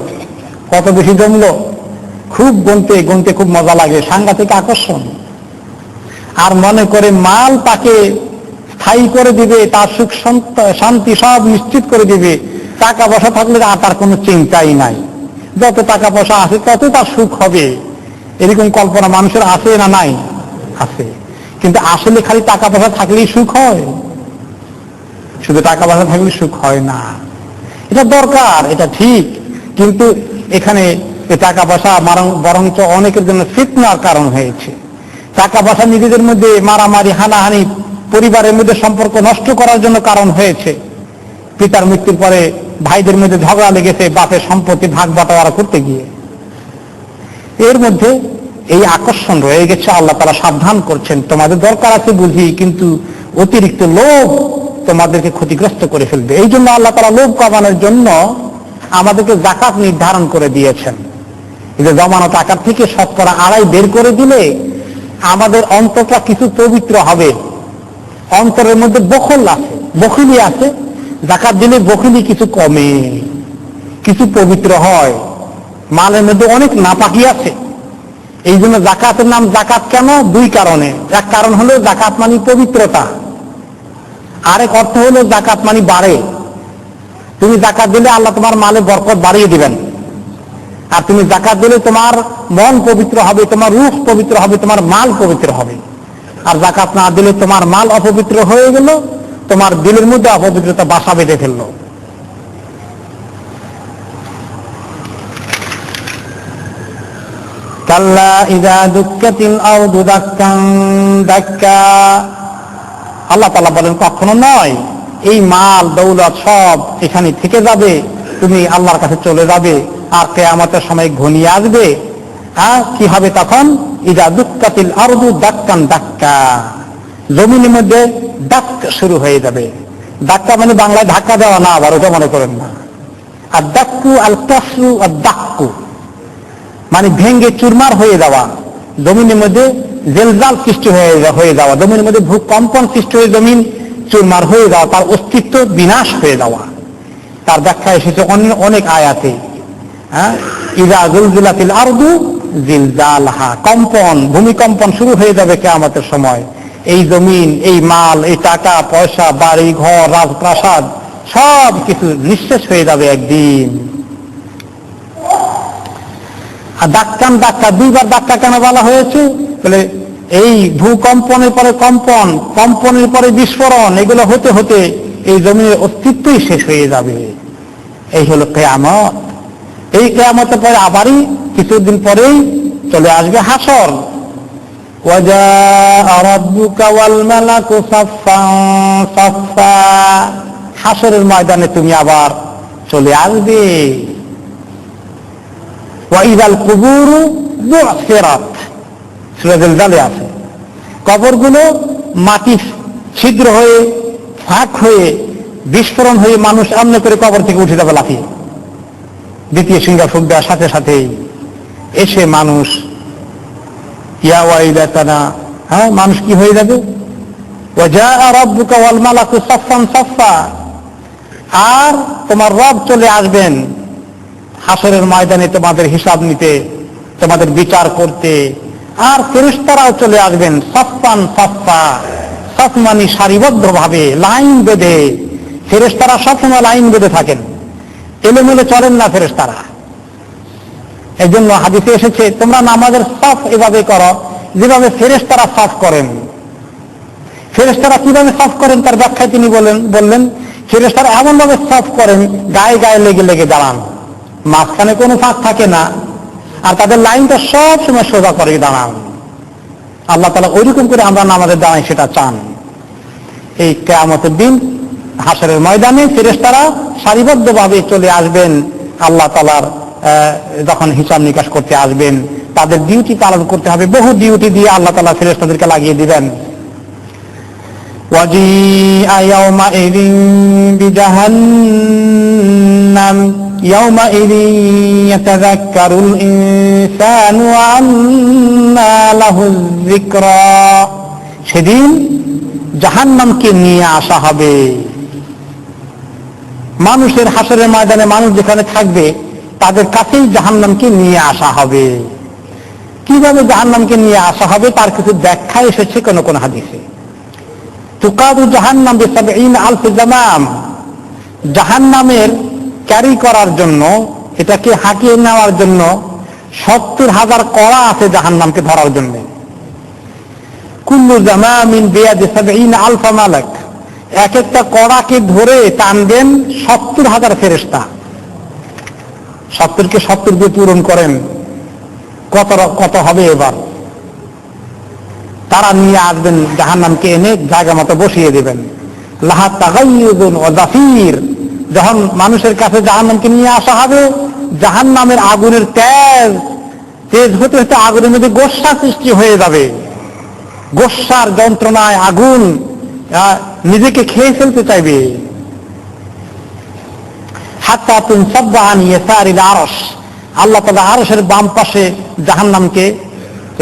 কত বেশি জমলো, খুব গণতে গণতে খুব মজা লাগে, সাংঘাতিক আকর্ষণ। আর মনে করে মাল তাকে স্থায়ী করে দিবে, তার সুখ শান্তি সব নিশ্চিত করে দিবে। টাকা পয়সা থাকলে আর তার কোনো চিন্তাই নাই, যত টাকা পয়সা আছে তত তার সুখ হবে, এরকম কল্পনা মানুষের আছে না নাই? আছে। কিন্তু আসলে খালি টাকা পয়সা থাকলেই সুখ হয়? শুধু টাকা পয়সা থাকলে সুখ হয় না। এটা দরকার, এটা ঠিক, কিন্তু এখানে টাকা পয়সা বরঞ্চ অনেকের জন্য ফিতনার কারণ হয়েছে। টাকা পয়সা নিজেদের মধ্যে মারামারি, হানাহানি, পরিবারের মধ্যে সম্পর্ক নষ্ট করার জন্য কারণ হয়েছে। পিতার মৃত্যুর পরে ভাইদের মধ্যে ঝগড়া লেগেছে বাপের সম্পত্তি ভাগ বাটোয়ারা করতে গিয়ে। এর মধ্যে এই আকর্ষণ রয়ে গেছে। আল্লাহ তাআলা সাবধান করছেন, তোমাদের দরকার আছে বুঝি, কিন্তু অতিরিক্ত লোভ তোমাদেরকে ক্ষতিগ্রস্ত করে ফেলবে। এই জন্য আল্লাহ তাআলা লোভ কমানোর জন্য আমাদেরকে যাকাত নির্ধারণ করে দিয়েছেন। এই যে জমানো টাকার থেকে শতকরা 2.5 বের করে দিলে আমাদের অন্তরটা কিছু পবিত্র হবে। অন্তরের মধ্যে বখল আছে, বখিলি আছে, যাকাত দিলে বখিলি কিছু কমে, কিছু পবিত্র হয়। মালের মধ্যে অনেক নাপাকি আছে, এই জন্য যাকাতের নাম যাকাত কেন? দুই কারণে। এক কারণ হলো যাকাত মানে পবিত্রতা, আরেক অর্থ হলো যাকাত মানে বাড়ে। তুমি যাকাত দিলে আল্লাহ তোমার মালে বরকত বাড়িয়ে দিবেন, আর তুমি যাকাত দিলে তোমার মন পবিত্র হবে, তোমার রূহ পবিত্র হবে, তোমার মাল পবিত্র হবে। আর যাকাত না দিলে তোমার মাল অপবিত্র হয়ে গেল, তোমার দিলের মধ্যে অপবিত্রতা বাসা বেঁধে ফেললো। কাল্লা ইযা দুক্কাতিল আরদু দাক্কান দাক্কা, আল্লাহ তাআলা বলেন কখনো নয়, এই মাল দৌলত সব এখানে থেকে যাবে, তুমি আল্লাহর কাছে চলে যাবে, আর কিয়ামতের সময় ঘনিয়ে আসবে। আর কি হবে তখন? ইযা দুক্কাতিল আরদু দাক্কান দাক্কা, জমিনের মধ্যে ডাক শুরু হয়ে যাবে। ধাক্কা মানে বাংলায় ধাক্কা দেওয়া না, আবার ওটা মনে করেন না। আর দাক্কু আল কাসরু আর দাক্কু মানে ভেঙ্গে চুরমার হয়ে যাওয়া, জমিনের মধ্যে জেলজাল সৃষ্টি হয়ে যাওয়া, জমিনের মধ্যে ভূকম্পন সৃষ্টি হয়ে জমিন চুরমার হয়ে যাওয়া, তার অস্তিত্ব বিনাশ হয়ে যাওয়া। তার ব্যাখ্যা এসেছে অনেক আয়াতে। ইযা জুলজিলাতিল আরদু জিলজালাহা, কম্পন, ভূমিকম্পন শুরু হয়ে যাবে কিয়ামতের সময়। এই জমিন, এই মাল, এই টাকা পয়সা, বাড়ি ঘর, রাজপ্রাসাদ সব কিছু নিঃশেষ হয়ে যাবে একদিন। আর দাক্কান দাক্কা, দুইবার দাক্কা কেন বলা হয়েছে? বলে এই ভূকম্পনের পরে কম্পন, কম্পনের পরে বিস্ফোরণ, এগুলো হতে হতে এই জমির অস্তিত্বই শেষ হয়ে যাবে। এই হলো কিয়ামত। এই কিয়ামতের পরে আবারই কিছুদিন পরেই চলে আসবে হাসর। ওয়াজা রাব্বুকা ওয়াল মালাকু সাফফান সাফফা, হাসরের ময়দানে তুমি আবার চলে আসবে। ওয়াইদাল কুবুরু বু'সিরাত, সূরা জালজালে আছে, কবরগুলো মাটি ছিদ্র হয়ে, ফাঁক হয়ে, বিস্ফোরণ হয়ে মানুষ এমনি করে কবর থেকে উঠে যাবে লাফিয়ে। দ্বিতীয় সিংহা ফুঁক দেওয়ার সাথে সাথে এসে মানুষ ইয়া ওয়াইলাতানা, মানুষ কি হয়ে যাবে? ওয়াজা রাব্বুকা ওয়াল মালাকু সাফফান সাফফা, আর তোমার রব চলে আসবেন হাসরের ময়দানে তোমাদের হিসাব নিতে, তোমাদের বিচার করতে। আর ফেরেশতারাও চলে আসবেন সাফফান সাফফা, সাফ মানে সারিবদ্ধ ভাবে, লাইন বেঁধে। ফেরেশতারা সবসময় লাইন বেঁধে থাকেন, এলোমেলো চলেন না ফেরেশতারা। এই জন্য হাদিসে এসেছে তোমরা নামাজের সাফ এভাবে করো যেভাবে ফেরেশতারা সাফ করেন। ফেরেশতারা কিভাবে সাফ করেন তার ব্যাখ্যায় তিনি বললেন ফেরেশতারা এমন ভাবে সাফ করেন, গায়ে গায়ে লেগে লেগে দাঁড়ান, মাঝখানে কোনো ফাঁক থাকে না, আর তাদের লাইনটা সব সময় সোজা করে দাঁড়ান। আল্লাহ তাআলা ওইরকম করে আমরা নামাজের দাঁড়াই সেটা চান। এই কিয়ামতের দিন হাসরের ময়দানে ফেরেশতারা সারিবদ্ধভাবে চলে আসবেন আল্লাহ তাআলার যখন হিসাব নিকাশ করতে আসবেন। তাদের ডিউটি পালন করতে হবে, বহু ডিউটি দিয়ে আল্লাহ তাআলা ফেরেশতাদেরকে লাগিয়ে দিবেন। ওয়াজিআ ইয়াওমাইযিন বিজাহান্নাম ইয়াওমাইযিন ইয়াতাযাক্কারুল ইনসানু ওয়া আন্না লাহুয যিকরা, সেদিন জাহান্নামকে নিয়ে আসা হবে। মানুষের হাসরের ময়দানে মানুষ যেখানে থাকবে তাদের কাছেই জাহান্নামকে নিয়ে আসা হবে। কিভাবে জাহান্নামকে নিয়ে আসা হবে তার কিছু ব্যাখ্যা এসেছে কোন কোন হাদিসে। তুকাদু জাহান্নাম বিসাবঈন আলফ জামাম, জাহান্নামের ক্যারি করার জন্য, এটাকে হাঁকিয়ে নেওয়ার জন্য 70,000 কড়া আছে জাহান্নামকে ধরার জন্য। কুল্লু জামামিন বিয়াদি সাবঈন আলফ মালাক, এক একটা কড়াকে ধরে টানবেন 70,000 ফেরেশতা। 70কে 70 দিয়ে পূরণ করেন, কত হবে এবার? তারা নিয়ে আসবেন জাহান্নামকে, এনে জায়গা মতো বসিয়ে দেবেন। লাহা তাগাইয়ুদুন ওয়া জাফির, যখন মানুষের কাছে জাহান্নামকে নিয়ে আসা হবে, জাহান্নামের আগুনের তেজ হতে হতে আগুনের মধ্যে গোস্বা সৃষ্টি হয়ে যাবে। গোস্বার যন্ত্রণায় আগুন নিজেকে খেয়ে ফেলতে চাইবে। হাত্তা তুনসাব্বা আন ইয়াসারিল আরশ, আল্লাহ তাআলা আরশের বাম পাশে জাহান্নামকে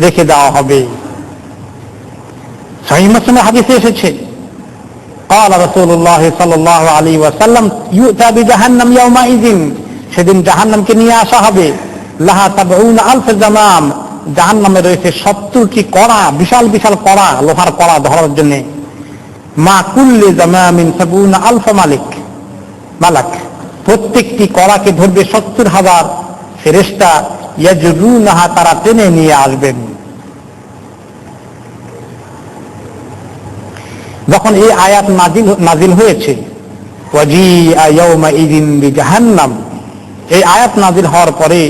রেখে দেওয়া হবে। সহিহ মুসলিমে হাদিসে এসেছে قال رسول الله صلى الله عليه وسلم يؤتى بجهنم يومئذ, সেদিন জাহান্নামকে নিয়ে আসা হবে লাহা 70,000 জামাম জাহান্নামে রয়েছে 70টি কড়া, বিশাল বিশাল কড়া, লোহার কড়া ধরার জন্য। মা কুল্লি জামামিন 70,000 মালাক, প্রত্যেকটি কড়াকে ধরবে 70,000 ফেরেশতা। ইয়াজরুনাহা, তারা টেনে নিয়ে আসবেন। যখন এই আয়াত নাজিল হয়েছে, ওয়াজিআ ইয়াউমাইযিন বিজাহান্নাম, এই আয়াত নাজিল হওয়ার পরে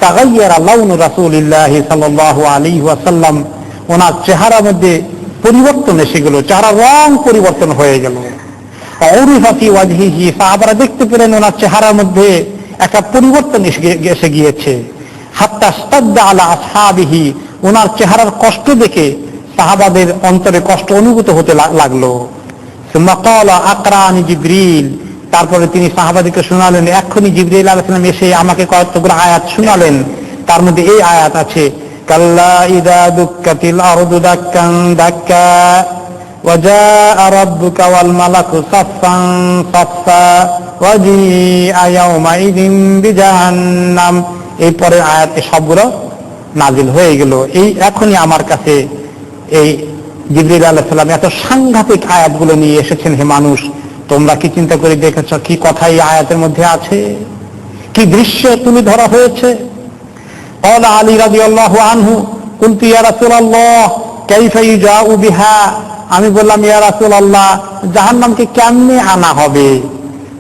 তাগায়্যারা লাউনু রাসূলিল্লাহি সাল্লাল্লাহু আলাইহি ওয়াসাল্লাম, ওনার চেহারার মধ্যে পরিবর্তন এসে গেল, চেহারার রং পরিবর্তন হয়ে গেল। উরিফা ফি ওয়াজহিহি, সাহাবারা দেখতে পেলেন ওনার চেহারার মধ্যে একটা পরিবর্তন এসে গিয়েছে। হাত্তা ইস্তাদ্দা আলা আসহাবিহি, ওনার চেহারার কষ্ট দেখে সাহাবাদের অন্তরে কষ্ট অনুভূত হতে লাগলো। সুম্মা ক্বালা আকরানি জিবরিল, তারপরে তিনি সাহাবাদেরকে শোনালেন, এক্ষুনি জিবরিল আলাইহিস সালাম এসে আমাকে কয়েকটা আয়াত শোনালেন। তার মধ্যে এই আয়াত আছে, কাল্লা ইযা দুক্কাতিল আরদু দাক্কান দাক্কা ওয়া জাআ রাব্বুকা ওয়াল মালাকু সাফফান সাফফা ওয়াজিআ ইয়াউমাইযিন বিজাহান্নাম। এই পরের আয়াতে সবগুলো নাজিল হয়ে গেল। এই এখনই আমার কাছে এই জিবরিল আলাইহিস সালাম এত সাংঘাতিক আয়াতগুলো নিয়ে এসেছেন। হে মানুষ, তোমরা কি চিন্তা করে দেখেছ কি কথা এই আয়াতের মধ্যে আছে, কি দৃশ্য তুলে ধরা হয়েছে? ক্বালা আলী রাদিয়াল্লাহু আনহু, কুনতু ইয়া রাসূলুল্লাহ কাইফা ইউজাউ বিহা, আমি বললাম ইয়া রাসূলুল্লাহ, জাহান্নামকে কেমনে আনা হবে?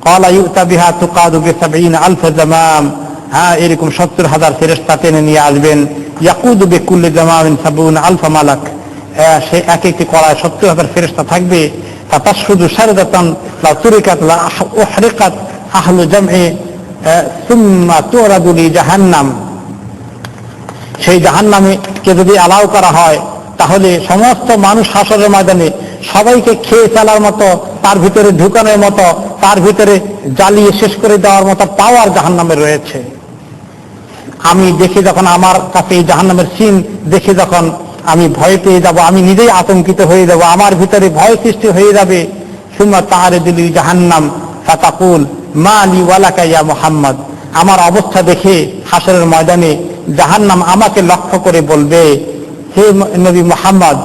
ক্বালা ইউতা বিহা তুকাদু বি70,000 জামাম, হ্যাঁ, এরকম 70,000 ফেরেশতা টেনে নিয়ে আসবেন। ইয়াকুদু বিকুল্লি জামামিন 70,000 মালাক, সে এক একটি কড়ায় 70,000 ফেরেশতা থাকবে। ফাতাশহুদু শারদাতান লা তুরিকাত লা উহরিকাত আহলু জামঈ সুম্মা তুরাদু লি জাহান্নাম। সেই জাহান্নামে কে যদি অ্যালাউ করা হয়, তাহলে সমস্ত মানুষ হাসরের ময়দানে সবাইকে খেয়ে ফেলার মতো, তার ভিতরে ঢুকানোর মতো, তার ভিতরে জ্বালিয়ে শেষ করে দেওয়ার মতো পাওয়ার জাহান্নামে রয়েছে। আমি দেখে যখন আমার কাছে এই জাহান্নামের সিন দেখে যখন আমি ভয় পেয়ে যাব, আমি নিজেই আতঙ্কিত হয়ে যাব, আমার ভিতরে ভয় সৃষ্টি হয়ে যাবে। সুম্মা তা'রিদুল জাহান্নাম ফাতাকুল মা লি ওয়ালাকা ইয়া মুহাম্মদ, আমার অবস্থা দেখে হাসরের ময়দানে জাহান্নাম আমাকে লক্ষ্য করে বলবে, হে নবী মুহাম্মদ,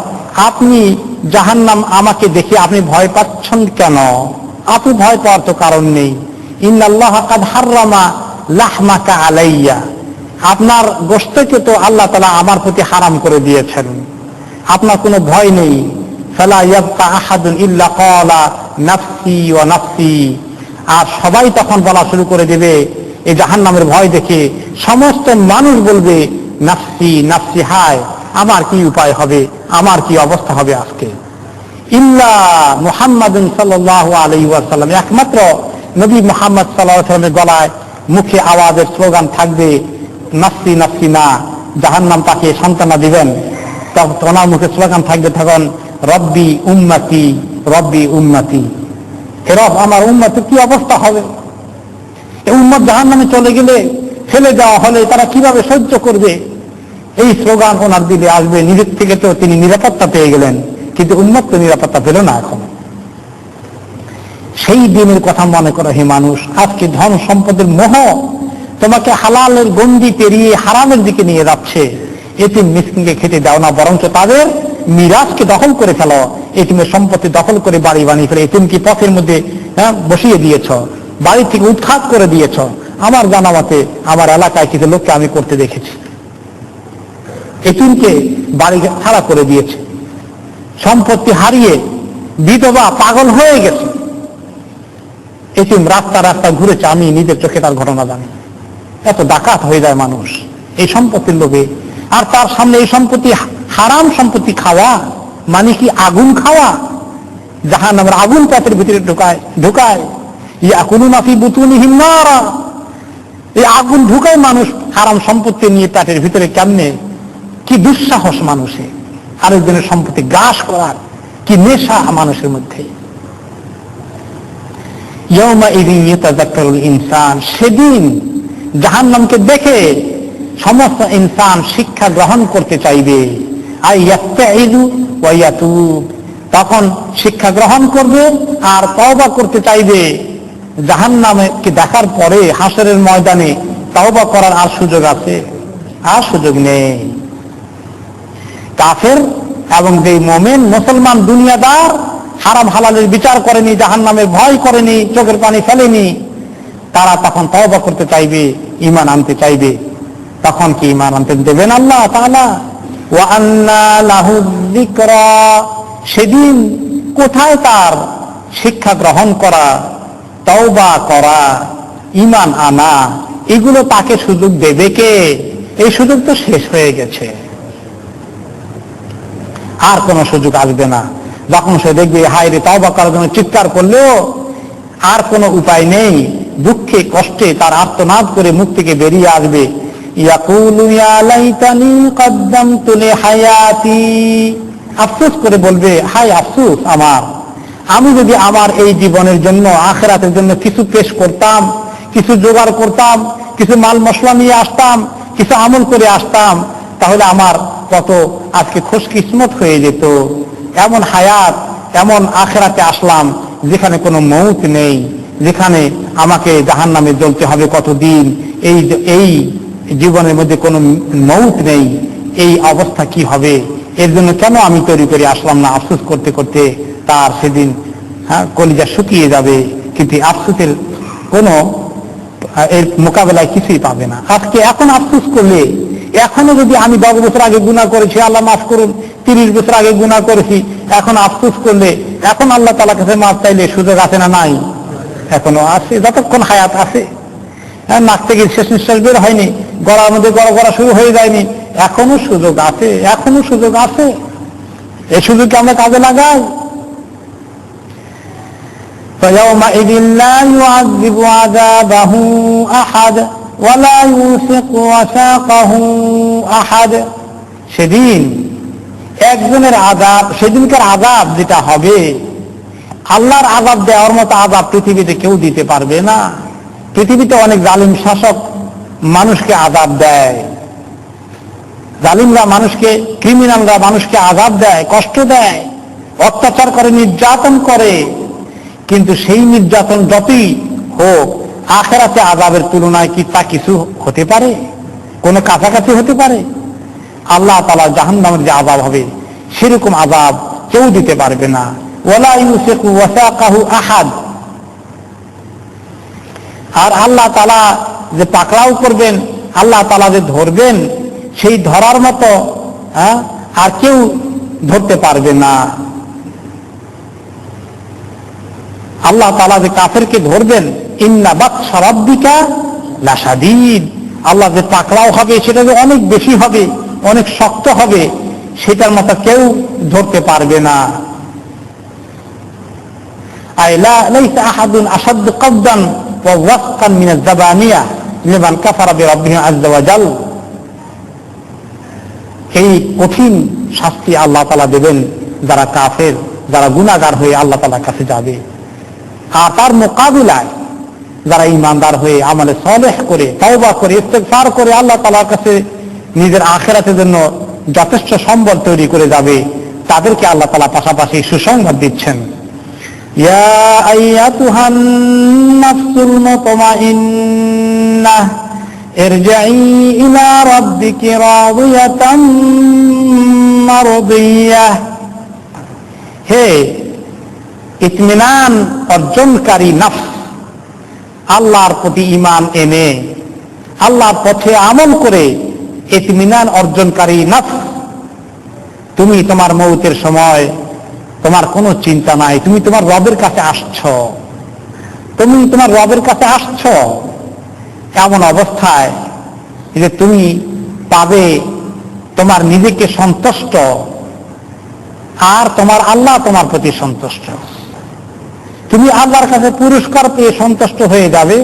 আপনি জাহান্নাম আমাকে দেখে আপনি ভয় পাচ্ছেন কেন? আপনি ভয় পাওয়ার তো কারণ নেই। ইন্নাল্লাহা কাদ হাররামা লাহমাকা আলাইয়া, আপনার গোশতকে তো আল্লাহ তাআলা আমার প্রতি হারাম করে দিয়েছেন, আপনার কোনো ভয় নেই। ফালা ইয়াবকা আহাদুন ইল্লা ক্বালা নাফসি ওয়া নাফসি, আর সবাই তখন বলা শুরু করে দেবে এই জাহান্নামের ভয় দেখে, সমস্ত মানুষ বলবে নাফসি নাফসি, হায় আমার কি উপায় হবে, আমার কি অবস্থা হবে আজকে। ইল্লা মুহাম্মাদুন সাল্লাল্লাহু আলাইহি ওয়াসাল্লাম, একমাত্র নবী মুহাম্মদ সাল্লাল্লাহু আলাইহি ওয়াসাল্লামের গলায় মুখে আওয়াজের স্লোগান থাকবে নাফসি নাফসি, না, জাহান্নাম তাকে সান্ত্বনা দিবেন। তখন ওনার মুখে স্লোগান থাকবে তখন রব্বি উম্মতি রব্বি উম্মতি, হে রব আমার উম্মতের কি অবস্থা হবে? এই উম্মত জাহান্নামে চলে গেলে, ফেলে দেওয়া হলে তারা কিভাবে সহ্য করবে? এই স্লোগান ওনার দিলে আসবে। নিজের থেকে তো তিনি নিরাপত্তা পেয়ে গেলেন, কিন্তু উম্মত তো নিরাপত্তা পেল না। এখন সেই দিনের কথা মনে করো হে মানুষ। আজকে ধন সম্পদের মোহ তোমাকে হালালের গণ্ডি পেরিয়ে হারামের দিকে নিয়ে যাচ্ছে। এতিম মিসকিনকে খেতে দাও না, বরঞ্চ তাদের মিরাজকে দখল করে ফেলো। এতিমের সম্পত্তি দখল করে বাড়ি বানিয়ে ফেলে এতিমকে পথের মধ্যে বসিয়ে দিয়েছ, বাড়ি থেকে উৎখাত করে দিয়েছ। আমার জানা মতে আমার এলাকায় কিছু লোককে আমি করতে দেখেছি, এতিমকে বাড়ি ছাড়া করে দিয়েছে, সম্পত্তি হারিয়ে বিধবা পাগল হয়ে গেছে। এতিম রাস্তা রাস্তা ঘুরেছে, আমি নিজের চোখে তার ঘটনা জানি। এত ডাকাত হয়ে যায় মানুষ এই সম্পত্তির লোভে। আর তার সামনে এই সম্পত্তি, হারাম সম্পত্তি খাওয়া মানে কি আগুন খাওয়া? জাহান্নামের আগুন পেটের ভিতরে ঢুকায়। ইয়াকুলুনা ফি বুতুনিহিম নারা, এই আগুন ঢুকায় মানুষ হারাম সম্পত্তি নিয়ে পেটের ভিতরে। কেমনে, কি দুঃসাহস মানুষে আরেকজনের সম্পত্তি গ্রাস করার, কি নেশা মানুষের মধ্যে। ইয়াউমাইযিন ইয়াতাযাক্কারুল ইনসান, সেদিন জাহান্নামকে দেখে সমস্ত ইনসান শিক্ষা গ্রহণ করতে চাইবে। আর ইয়াস্তাইযু ওয়া ইয়াতুব, তখন শিক্ষা গ্রহণ করবে আর তওবা করতে চাইবে। জাহান্নামকে দেখার পরে হাসরের ময়দানে তওবা করার আর সুযোগ আছে? আর সুযোগ নেই। কাফের এবং যে মুমিন মুসলমান দুনিয়াদার হারাম হালালের বিচার করেনি, জাহান্নামের ভয় করেনি, চোখের পানি ফেলেনি, তারা তখন তওবা করতে চাইবে, ঈমান আনতে চাইবে। তখন কি ঈমান আনতে দেবেন আল্লাহ তাআলা? ওয়া আন্না লাহু যিকরা, সেদিন কোথায় তার শিক্ষা গ্রহণ করা, তওবা করা, ঈমান আনা, এগুলো তাকে সুযোগ দেবে কে? এই সুযোগ তো শেষ হয়ে গেছে, আর কোন সুযোগ আসবে না। যখন সে দেখবে হায় রে, তওবা করার জন্য চিৎকার করলেও আর কোনো উপায় নেই, দুঃখে কষ্টে তার আর্তনাদ করে মুখ থেকে বেরিয়ে আসবে, ইয়াকুলু ইয়া লাইতানি কদ্দামতু লিহায়াতি, আফসোস করে বলবে, হায় আফসোস আমার, আমি যদি আমার এই জীবনের জন্য আখিরাতের জন্য কিছু পেশ করতাম, কিছু জোগাড় করতাম, কিছু মাল মশলা নিয়ে আসতাম, কিছু আমল করে আসতাম, তাহলে আমার কত আজকে খুশকিসমত হয়ে যেত। এমন হায়াত, এমন আখিরাতে আসলাম যেখানে কোনো মৌত নেই, যেখানে আমাকে জাহান্নামে জ্বলতে হবে কতদিন, এই জীবনের মধ্যে কোনো মৌত নেই, এই অবস্থা কি হবে? এর জন্য কেন আমি তৈরি করে আসলাম না? আফসোস করতে করতে তার সেদিন কলিজা শুকিয়ে যাবে, কিন্তু আফসোসের কোনো এর মোকাবেলায় কিছুই পাবে না। আজকে এখন আফসোস করলে, এখনো যদি আমি 10 বছর আগে গুনাহ করেছি, আল্লাহ মাফ করুন, 30 বছর আগে গুনাহ করেছি, এখন আফসোস করলে, এখন আল্লাহ তাআলার কাছে মাফ চাইলে সুযোগ আছে না নাই? এখনো আছে, যতক্ষণ হায়াত আছে। নাক থেকে শেষ নিঃশ্বাস বের হয়নি, গলার মধ্যে গড়া শুরু হয়ে যায়নি, এখনো সুযোগ আছে, এখনো সুযোগ আছে। এই সুযোগকে আমরা কাজে লাগাই। فَيَوْمَئِذٍ لَا يُعَذِّبُ عَذَابَهُ أَحَدٌ وَلَا يُوثِقُ وَثَاقَهُ أَحَدٌ, সেদিন একজনের আযাব, সেদিনকার আযাব যেটা হবে, আল্লাহর আযাব দেওয়ার মতো আযাব পৃথিবীতে কেউ দিতে পারবে না। পৃথিবীতে অনেক জালিম শাসক মানুষকে আযাব দেয়, জালিমরা মানুষকে, ক্রিমিনালরা মানুষকে আযাব দেয়, কষ্ট দেয়, অত্যাচার করে, নির্যাতন করে, কিন্তু সেই নির্যাতন যতই হোক আখিরাতে আযাবের তুলনায় কি তা কিছু হতে পারে? কোনো কাছাকাছি হতে পারে? আল্লাহ তাআলা জাহান্নামের যে আযাব হবে সেরকম আযাব কেউ দিতে পারবে না। ওয়ালা ইউসিকু ওয়াসাকাহু আহাদ, আর আল্লাহ তাআলা যে পাকড়াও করবেন, আল্লাহ তাআলা যে ধরবেন, সেই ধরার মতো আর কেউ ধরতে পারবে না। আল্লাহ তাআলা যে কাফেরকে ধরবেন, ইন্না বাতশা রাব্বিকা লাশাদীদ, আল্লাহ যে পাকড়াও হবে সেটা যে অনেক বেশি হবে, অনেক শক্ত হবে, সেটার মতো কেউ ধরতে পারবে না। আইলা লাইসা আহাদুন আশাদ্দু কবদান ওয়া ওয়াসকান মিনাজ জাবানিয়া লিমান কাফারা বিরাব্বিহি আযজা ওয়া জাল, এই কঠিন শাস্তি আল্লাহ তাআলা দেবেন যারা কাফের, যারা গুনাহগার হয়ে আল্লাহ তাআলার কাছে যাবে। আর তার মোকাবিলায় যারা ঈমানদার হয়ে আমলে সালেহ করে, তওবা করে, ইস্তেগফার করে আল্লাহ তাআলার কাছে নিজের আখিরাতের জন্য যথেষ্ট সম্বল তৈরি করে যাবে, তাদেরকে আল্লাহ তাআলা পাশাপাশি সুসংবাদ দিচ্ছেন। ইয়া আইয়াতুহান নাফসুল মুতমাইন্নাহ ইরজিই ইলা রাব্বিকি রাদিয়াতাম মারদিয়াহ, হে ইতমিনান অর্জনকারী নফস, আল্লাহর প্রতি ঈমান এনে আল্লাহর পথে আমল করে ইতমিনান অর্জনকারী নফস, তুমি তোমার মৌতের সময় তোমার কোনো চিন্তা নাই, তুমি তোমার রবের কাছে আসছো, তুমি তোমার রবের কাছে আসছো এমন অবস্থায় যে তুমি পাবে তোমার নিজেকে সন্তুষ্ট, আর তোমার আল্লাহ তোমার প্রতি সন্তুষ্ট। তুমি আল্লাহর কাছে পুরস্কার পেয়ে সন্তুষ্ট হয়ে যাবে,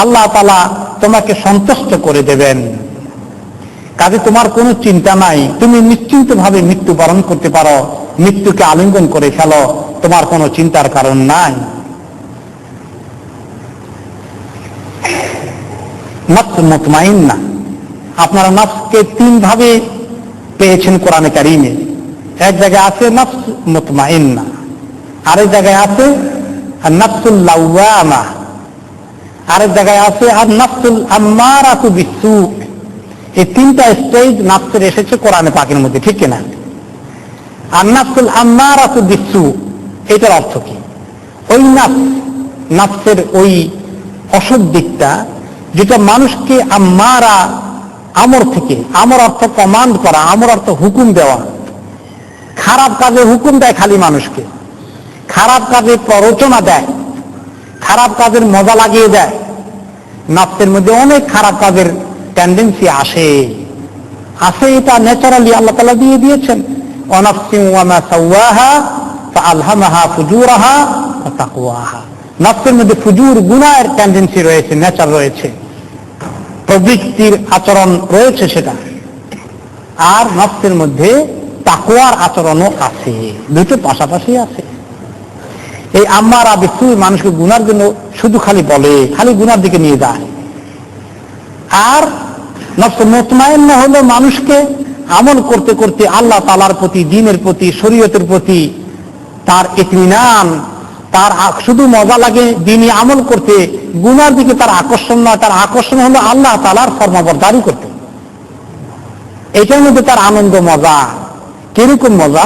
আল্লাহ তাআলা তোমাকে সন্তুষ্ট করে দেবেন। কাজে তোমার কোনো চিন্তা নাই, তুমি নিশ্চিন্তভাবে মৃত্যুবরণ করতে পারো, মৃত্যুকে আলিঙ্গন করে ফেলো, তোমার কোনো চিন্তার কারণ নাই। নফস মুতমাইন্না, আপনারা নফসকে 3 ভাবে পেয়েছেন কোরআনে কারীমে। এক জায়গায় আছে নফস মুতমাইন্না, আরেক জায়গায় আছে আর নফসুল লাওয়ামা, আরেক জায়গায় আছে আর নফসুল আম্মারাতু বিসু। এই 3টা স্টেজ নফসের এসেছে কোরআনে পাকের মধ্যে, ঠিক কিনা? আর নাফসুল আম্মারাতু বিসু, এটার অর্থ কি? ওই নাফসের ওই অসৎ দিকটা যেটা মানুষকে আম্মারা, আমর থেকে, আমর অর্থ কমান্ড করা, আমর অর্থ হুকুম দেওয়া, খারাপ কাজে হুকুম দেয় খালি মানুষকে, খারাপ কাজে প্ররোচনা দেয়, খারাপ কাজের মজা লাগিয়ে দেয়। নাফসের মধ্যে অনেক খারাপ কাজের টেন্ডেন্সি আসে, এটা ন্যাচারালি আল্লাহ তাআলা দিয়ে দিয়েছেন। ওয়ানাফসিন ওয়া মা সাওয়াহা ফাআলহামাহা ফুজুরাহা ওয়া তাকওয়াহা। নাফসের মধ্যে ফুজুর, গুনাহের টেন্ডেন্সি রয়েছে, নেচার রয়েছে, প্রবৃত্তির আচরণ রয়েছে সেটা। আর নাফসের মধ্যে তাকওয়ার আচরণও আছে, দুটো পাশাপাশি আছে। এই আম্মারা বিসু মানুষকে গুনার জন্য শুধু খালি বলে, খালি গুনার দিকে নিয়ে যায়। আর নফস মুতমাইন্না হলো মানুষকে আমল করতে করতে আল্লাহ তাআলার প্রতি, দ্বীনের প্রতি, শরীয়তের প্রতি তার ইতমিনান, তার শুধু মজা লাগে দ্বীনি আমল করতে, গুনার দিকে তার আকর্ষণ নয়। তার আকর্ষণ হলো আল্লাহ তাআলার ফরমাবরদারি করতে, এটার মধ্যে তার আনন্দ, মজা। কিরকম মজা?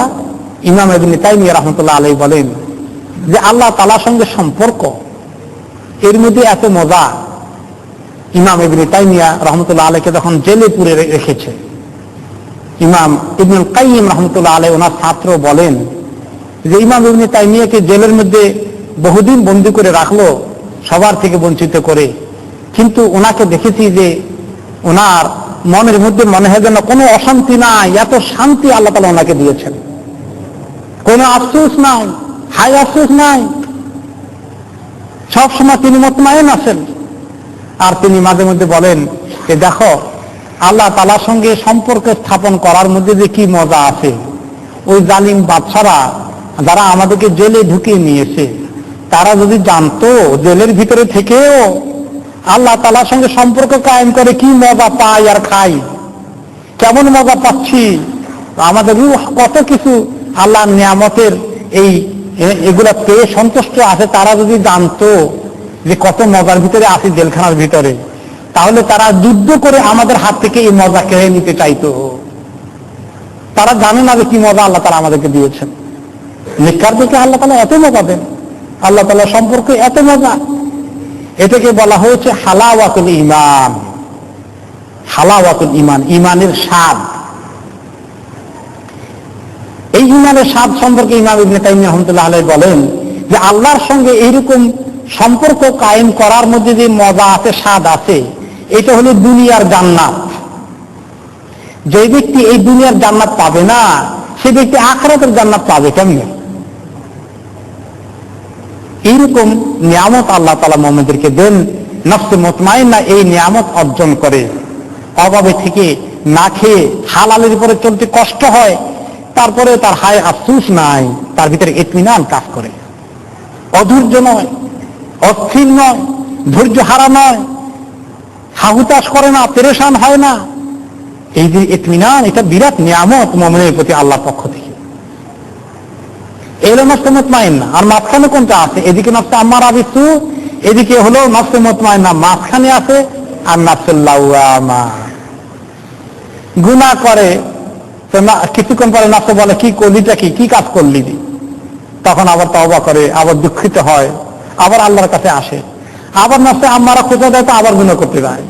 ইমাম ইবনে তাইমিয়া রাহমাতুল্লাহ আলাইহি বলেন যে আল্লাহ তাআলার সঙ্গে সম্পর্ক, এর মধ্যে এত মজা। ইমাম ইবনে তাইমিয়া রাহমাতুল্লাহ আলাইহিকে যখন জেলে পুরে রেখেছে, ইমাম ইবনুল কাইয়িম রাহমাতুল্লাহ আলাইহি ওনার ছাত্র বলেন যে ইমাম ইবনে তাইমিয়াকে জেলের মধ্যে বহুদিন বন্দী করে রাখলো, সবার থেকে বঞ্চিত করে, কিন্তু ওনাকে দেখেছি যে ওনার মনের মধ্যে মনে হয় যেন কোনো অশান্তি নাই, এত শান্তি আল্লাহ তাআলা ওনাকে দিয়েছেন, কোনো আফসোস নাই, হাই আফসোস নাই, সবসময় তিনি মুতমাইন আছেন। আর তিনি মাঝে মধ্যে বলেন যে দেখো, আল্লাহ তাআলার সঙ্গে সম্পর্ক স্থাপন করার মধ্যে যে কি মজা আছে। ওই জালিম বাদশারা যারা আমাদেরকে জেলে ঢুকিয়ে নিয়েছে, তারা যদি জানতো জেলের ভিতরে থেকেও আল্লাহ তাআলার সঙ্গে সম্পর্ক কায়েম করে কি মজা পাই আর খাই, কেমন মজা পাচ্ছি, আমাদের রূহ কত কিছু আল্লাহর নিয়ামতের এগুলা পেয়ে সন্তুষ্ট আছে, তারা যদি জানতো যে কত মজার ভিতরে আছি জেলখানার ভিতরে, তাহলে তারা যুদ্ধ করে আমাদের হাত থেকে এই মজা কেড়ে নিতে চাইতো। তারা জানে না যে কি মজা আল্লাহ তাআলা আমাদেরকে দিয়েছেন। নেককার থেকে আল্লাহ তাআলা এত মজা দেন, আল্লাহ তাআলা সম্পর্কে এত মজা। এটাকে বলা হয়েছে হালাওয়াতুল ঈমান। হালাওয়াতুল ঈমান, ঈমানের স্বাদ। এই ঈমানের স্বাদ সম্পর্কে ইমাম ইবনে তাইমিয়া রাহমাতুল্লাহ আলাইহি বলেন যে আল্লাহর সঙ্গে এইরকম সম্পর্ক কায়েম করার মধ্যে যে মজা আছে, স্বাদ আছে, এটা হলো দুনিয়ার জান্নাত। যে ব্যক্তি এই দুনিয়ার জান্নাত পাবে না, সে ব্যক্তি আখিরাতের জান্নাত পাবে কেমনে? এইরকম নিয়ামত আল্লাহ তাআলা মুমিনদেরকে দেন। নফসে মুতমাইন্না এই নিয়ামত অর্জন করে, অভাবে থেকে না খেয়ে হালালের উপরে চলতে কষ্ট হয়, তারপরে তার হায় আফসোস নাই, তার ভিতরে ইতমিনান কাজ করে, অধৈর্য নয়, অস্থির নয়, ধৈর্য হারা নয়, হাহুতাশ করে না, পেরেশান হয় না। এই যে ইতমিনান, এটা বিরাট নিয়ামত মুমিনের প্রতি আল্লাহর পক্ষ থেকে। এলো নফসে মুতমাইন্না। আর মাঝখানে কোনটা আছে? এদিকে নফসে আম্মারা বিসু, এদিকে হলো নফসে মুতমাইন্না, মাঝখানে আছে আর নফসুল লাওয়ামা। গুনাহ করে তো কিছুক্ষণ পরে নফস বলে কি করলিটা, কি কাজ করলি, তখন আবার তওবা করে, আবার দুঃখিত হয়, আবার আল্লাহর কাছে আসে, আবার নফসে আম্মারা খোঁজা দেয় তো আবার গুনাহ করতে যায়,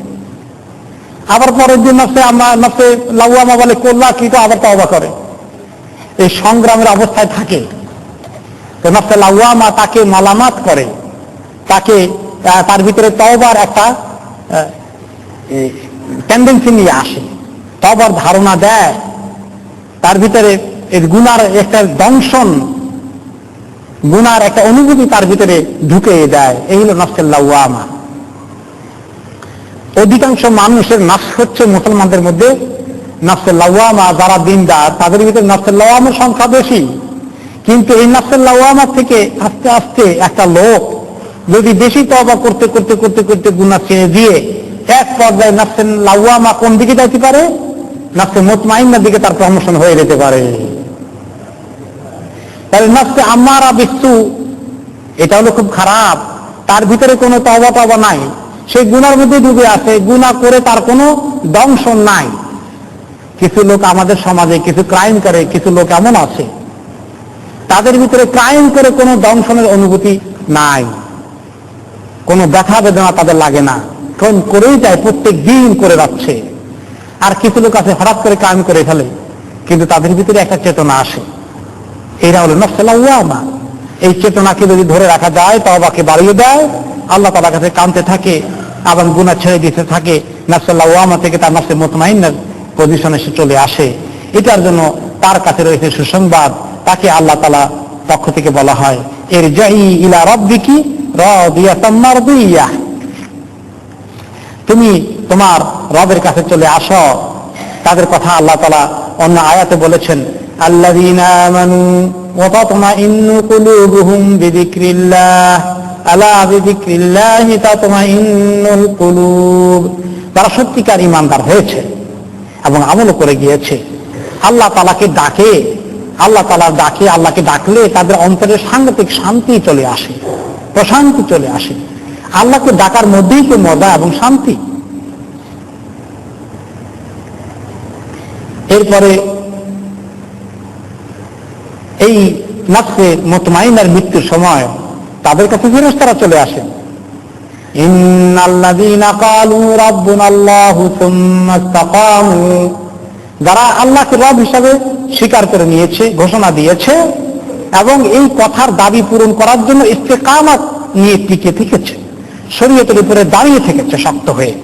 আবার পরের দিন নফসে লাওয়ামা বলে করলা কি, তো আবার তওবা করে। এই সংগ্রামের অবস্থায় থাকে। তো নফসে লাওয়ামা তাকে মালামাত করে, তাকে তার ভিতরে তওবার একটা টেন্ডেন্সি নিয়ে আসে, তওবার ধারণা দেয়, তার ভিতরে এর গুনার একটা দংশন, গুনার একটা অনুভূতি তার ভিতরে ঢুকে দেয়। এই হলো নফসে লাওয়ামা। অধিকাংশ মানুষের নফস হচ্ছে মুসলমানদের মধ্যে নফসে লাওয়ামা, যারা দিনদার তাদের ভিতরে নফসে লাওয়ামার সংখ্যা বেশি। কিন্তু এই নফসে লাওয়ামা থেকে আস্তে আস্তে একটা লোক যদি বেশি তওবা করতে করতে করতে করতে গুনাহ ছেড়ে দিয়ে এক পর্যায়ে নফসে লাওয়ামা কোন দিকে যাইতে পারে? নফসে মুতমাইন্নার দিকে তার প্রমোশন হয়ে যেতে পারে। তাহলে নফসে আম্মারা বিসু এটা হলো খুব খারাপ, তার ভিতরে কোনো তওবা নাই, সেই গুনার মধ্যে ডুবে আছে, গুনাহ করে তার কোনো দংশন নাই। কিছু লোক আমাদের সমাজে কিছু ক্রাইম করে, কিছু লোক এমন আছে তাদের ভিতরে ক্রাইম করে কোনো দংশনের অনুভূতি নাই, কোনো ব্যথা বেদনা তাদের লাগে না, কোন করেই যায়, প্রত্যেক দিন করে যাচ্ছে। আর কিছু লোক আছে হঠাৎ করে ক্রাইম করে ফেলে, কিন্তু তাদের ভিতরে একটা চেতনা আসে, এরা হলো নফসে লাওয়ামা। এই চেতনাকে যদি ধরে রাখা যায়, তওবাকে বাড়িয়ে দেয়, আল্লাহ তাআলার কাছে কাঁদতে থাকে, আবার গুনাহ ছেড়ে দিতে থাকে, নফসে লাওয়ামা থেকে তার নফসে মুতমাইন্নার পজিশনে সে চলে আসে। এটার জন্য তার কাছে রয়েছে সুসংবাদ, তাকে আল্লাহ তাআলা পক্ষ থেকে বলা হয় ইরজাই ইলা রাব্বিকি রাদিয়াতাম মারদিয়াহ, তুমি তোমার রবের কাছে চলে আসো। তাদের কথা আল্লাহ তাআলা অন্য আয়াতে বলেছেন, আল্লাযীনা আমানু ওয়া তাতমাইন্নু কুলুবুহুম বিযিকরিল্লাহ আলা বিযিকরিল্লাহি তাতমাইন্নুল কুলুব। তারা সত্যিকার ঈমানদার হয়েছে এবং আমল করে গিয়েছে, আল্লাহ তাআলাকে ডাকে, আল্লাহ তাআলার ডাকে, আল্লাহকে ডাকলে তাদের অন্তরে সাংঘাতিক শান্তি চলে আসে, প্রশান্তি চলে আসে। আল্লাহকে ডাকার মধ্যেই তো মজা এবং শান্তি। এরপরে এই নফসে মুতমাইন্নার মৃত্যুর সময় তাদের কাছে ফেরেশতারা চলে আসে, ইন্নাল্লাযীনা ক্বালু রাব্বুনাল্লাহু সুম্মা ইসতাকামু, যারা আল্লাহকে রব হিসাবে স্বীকার করে নিয়েছে, ঘোষণা দিয়েছে এবং এই কথার দাবি পূরণ করার জন্য ইস্তেকামত নিয়ে টিকে থেকেছে, শরীয়তের উপরে দাঁড়িয়ে থেকেছে শক্ত হয়ে,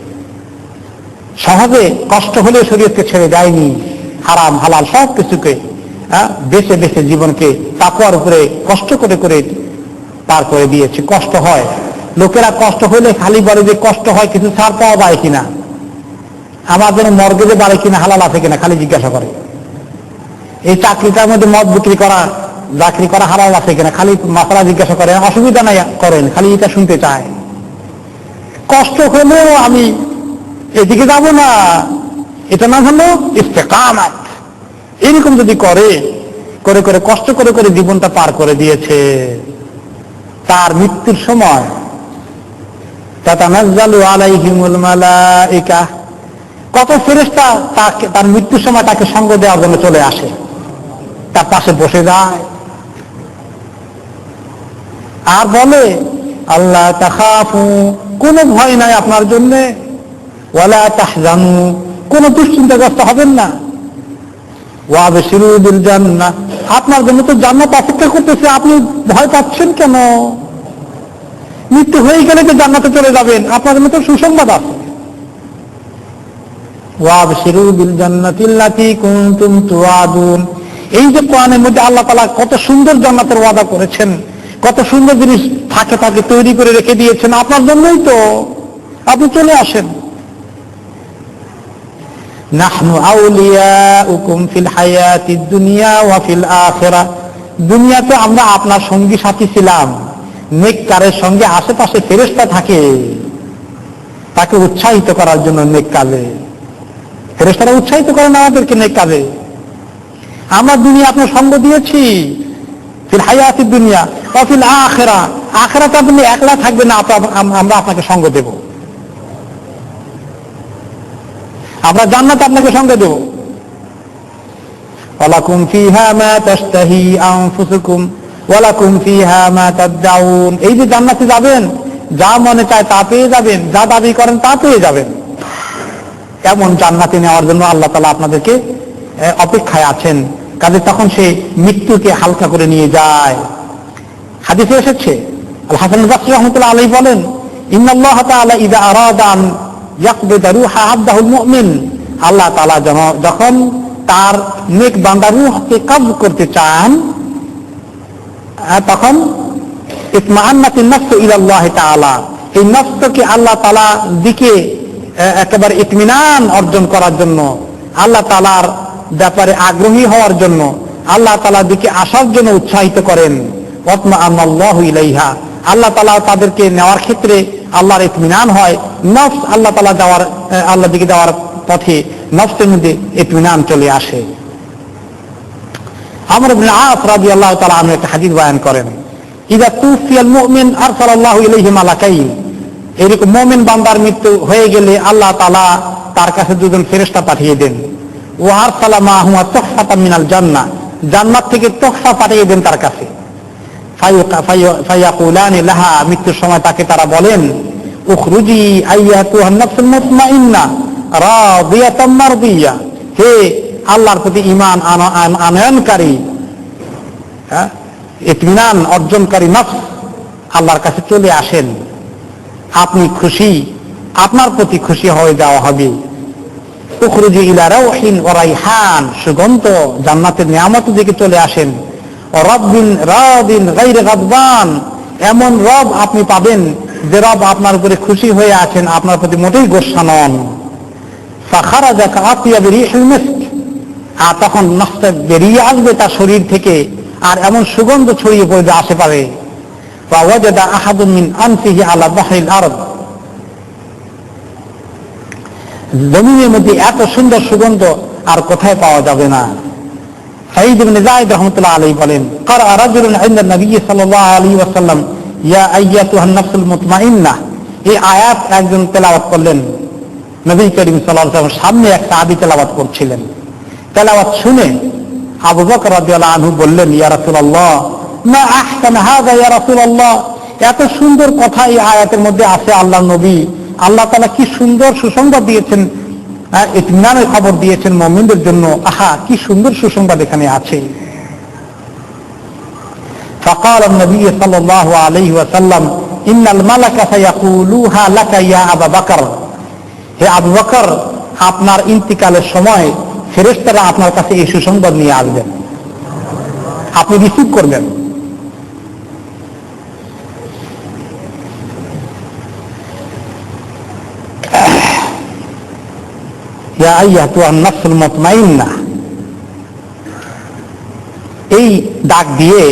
সহজে কষ্ট হলে শরীয়তকে ছেড়ে যায়নি, হারাম হালাল সব কিছুকে বেছে বেছে জীবনকে তাকওয়ার উপরে কষ্ট করে করে পার করে দিয়েছে। কষ্ট হয়, লোকেরা কষ্ট হলে খালি বলে যে কষ্ট হয়, কিছু ছাড় পাওয়া যায় কিনা, আমাদের মর্গেজে বাড়ে কিনা, হালাল আছে কিনা, খালি জিজ্ঞাসা করে। এই চাকরিটার মধ্যে মদ বিক্রি করা, চাকরি করা হালাল আছে কিনা, খালি মাসালা জিজ্ঞাসা করে, অসুবিধা নাই করেন, খালি এটা শুনতে চায়। কষ্ট হলেও আমি এদিকে যাব না, এটা না হলো ইস্তেকামত। এরকম যদি করে করে করে কষ্ট করে করে জীবনটা পার করে দিয়েছে, তার মৃত্যুর সময় তাতানাজ্জালু আলাইহিমুল মালাইকা, কত ফেরেশতা তাকে তার মৃত্যুর সময় তাকে সঙ্গ দেওয়ার জন্য চলে আসে, তার পাশে বসে যায় আর বলে, আল্লাহ তাখাফু, কোনো ভয় নাই আপনার জন্য, ওয়ালা তাহজানু, কোনো দুশ্চিন্তাগ্রস্ত হবেন না, ওয়াবশিরু বিল জান্নাহ, আপনার জন্য তো জান্নাত অপেক্ষা করতেছে, আপনি ভয় পাচ্ছেন কেন? মৃত্যু হয়ে গেলে তো জান্নাতে চলে যাবেন, আপনার জন্য তো সুসংবাদ আছে। ওয়াবশিরু বিল জান্নাতিল্লাতী কুনতুম তুআদুন, এই যে কোরআনের মধ্যে আল্লাহ তাআলা কত সুন্দর জান্নাতের ওয়াদা করেছেন, কত সুন্দর জিনিস থাকে থাকে তৈরি করে রেখে দিয়েছেন আপনার জন্যই, তো আপনি চলে আসেন। নাহনু আউলিয়াউকুম ফিল হায়াতিদ দুনিয়া ওয়া ফিল আখিরাহ, দুনিয়াতে আমরা আপনার সঙ্গী সাথী ছিলাম। নেককারের সঙ্গে আশেপাশে ফেরেশতা থাকে তাকে উৎসাহিত করার জন্য, নেক কাজে ফেরেশতারা উৎসাহিত করেন আমাদেরকে নেক কাজে। আমরা দুনিয়া আপনার সঙ্গ দিয়েছি, ফিল হায়াতিদ দুনিয়া ওয়া ফিল আখিরাহ, আখিরাতে আপনি একলা থাকবেন না, আমরা আপনাকে সঙ্গ দেব, আমরা জান্নাতে আপনাকে সঙ্গ দেব। ওয়ালাকুম ফিহা মা তাশতাহি আনফুসুকুম ওয়ালাকুম ফিহা মা তাদউন, এই যে জান্নাতে যাবেন, যা মনে চায় তা পেয়ে যাবেন, যা দাবি করেন তা পেয়ে যাবেন। এমন জান্নাতে নেওয়ার জন্য আল্লাহ তাআলা আপনাদেরকে অপেক্ষায় আছেন। কাজে তখন সে মৃত্যুকে হালকা করে নিয়ে যায়। হাদিসে এসেছে, আল হাসান আল বসরি রাহমাতুল্লাহ আলাইহি বলেন, ইন্নাল্লাহ তাআলা ইযা আরাদা আন ইয়াকবিদা রূহা আবদাহুল মুমিন, আল্লাহ তাআলা যখন তার নেক বান্দার রূহকে কবজ করতে চান, তখন ইতমাআন্নাতিন নাফসু ইলাল্লাহি তাআলা, এই নফসকে আল্লাহ তাআলা দিকে একেবারে ইতমিনান অর্জন করার জন্য, আল্লাহ তাআলার ব্যাপারে আগ্রহী হওয়ার জন্য, আল্লাহ তাআলার দিকে আসার জন্য উৎসাহিত করেন। ওয়াতমাআন্নাল্লাহু ইলাইহা, আল্লাহ তাআলা তাদেরকে নেওয়ার ক্ষেত্রে আল্লাহর ইতমিনান হয়, নফস আল্লাহ তাআলা যাওয়ার, আল্লাহ দিকে যাওয়ার পথে নফসের মধ্যে ইতমিনান চলে আসে। আমর ইবনে আস রাদিয়াল্লাহু তাআলা আনহু একটা হাদিস বয়ান করেন, ইযা তুফিয়াল মুমিন আরসালাল্লাহু ইলাইহি মালাকাইন, এরকম মুমিন বান্দার মৃত্যু হয়ে গেলে আল্লাহ তাআলা তার কাছে দুজন ফেরেশতা পাঠিয়ে দেন। ওয়া আরসালা মাহুমা তুহফাতাম মিনাল জান্নাহ, জান্নাত থেকে তোহফা পাঠিয়ে দেন তার কাছে। ফায়াকুলানি লাহা, মৃত্যুর সময় তাকে তারা বলেন, উখরুজি আইয়াতুহান নাফসুল মুতমাইন্না রাদিয়াতাম মারদিয়া, হে আল্লাহর প্রতি ঈমান আনয়নকারী, ইতমিনান অর্জনকারী নফস, আল্লাহর কাছে চলে আসেন, আপনি খুশি, আপনার প্রতি খুশি হয়ে যাওয়া হবে। উখরুজি ইলা রাউহিন ওয়া রাইহান, সুগন্ধ জান্নাতের নিয়ামতের দিকে চলে আসেন। রব্বিন রাদিন গায়রে গাদবান, এমন রব আপনি পাবেন যে রব আপনার উপরে খুশি হয়ে আছেন, আপনার প্রতি মোটেই গোস্বা নন। ফাখারাজা কাআতিয়াবি রিহিল মিস্ক, আর তখন নফস বেরিয়ে আসবে তার শরীর থেকে, আর এমন সুগন্ধ ছড়িয়ে পড়বে আশেপাশে। ওয়া ওয়াজাদা আহাদুন মিন আনফিহি আলা বাহরিল আরদ, জমিনের মধ্যে এত সুন্দর সুগন্ধ আর কোথায় পাওয়া যাবে না। সাঈদ ইবনে যায়েদ রাহমাতুল্লাহ আলাইহি বলেন, ক্বারা রাজুলুন ইনদা নবী সাল্লাল্লাহু আলাইহি ওয়াসাল্লাম ইয়া আইয়াতুহান নাফসুল মুতমাইন্নাহ, এই আয়াত একজন তেলাওয়াত করলেন। নবী করিম সাল্লাল্লাহু আলাইহি ওয়াসাল্লাম সামনে এক সাহাবী তেলাওয়াত করছিলেন। তেলাওয়াত শুনে আবু বকর রাদিয়াল্লাহু আনহু বললেন, ইয়া রাসূলুল্লাহ মা আহসান হাযা ইয়া রাসূলুল্লাহ, এত সুন্দর কথা এই আয়াতের মধ্যে আছে আল্লাহর নবী, আল্লাহ তাআলা কি সুন্দর সুসংবাদ দিয়েছেন, ইতমিনানের খবর দিয়েছেন মুমিনদের জন্য, আহা কি সুন্দর সুসংবাদ এখানে আছে। فقال النبي صلى الله عليه وسلم ان الملائكه سيقولوها لك يا ابا بكر, হে আবু বকর, আপনার ইন্তিকালের সময় ফেরেশতারা আপনার কাছে এই সুসংবাদ নিয়ে আসবেন, আপনি রিসিভ করবেন। ইয়া আইয়াতুহান নাফসুল মুতমাইন্নাহ, এই ডাক দিয়ে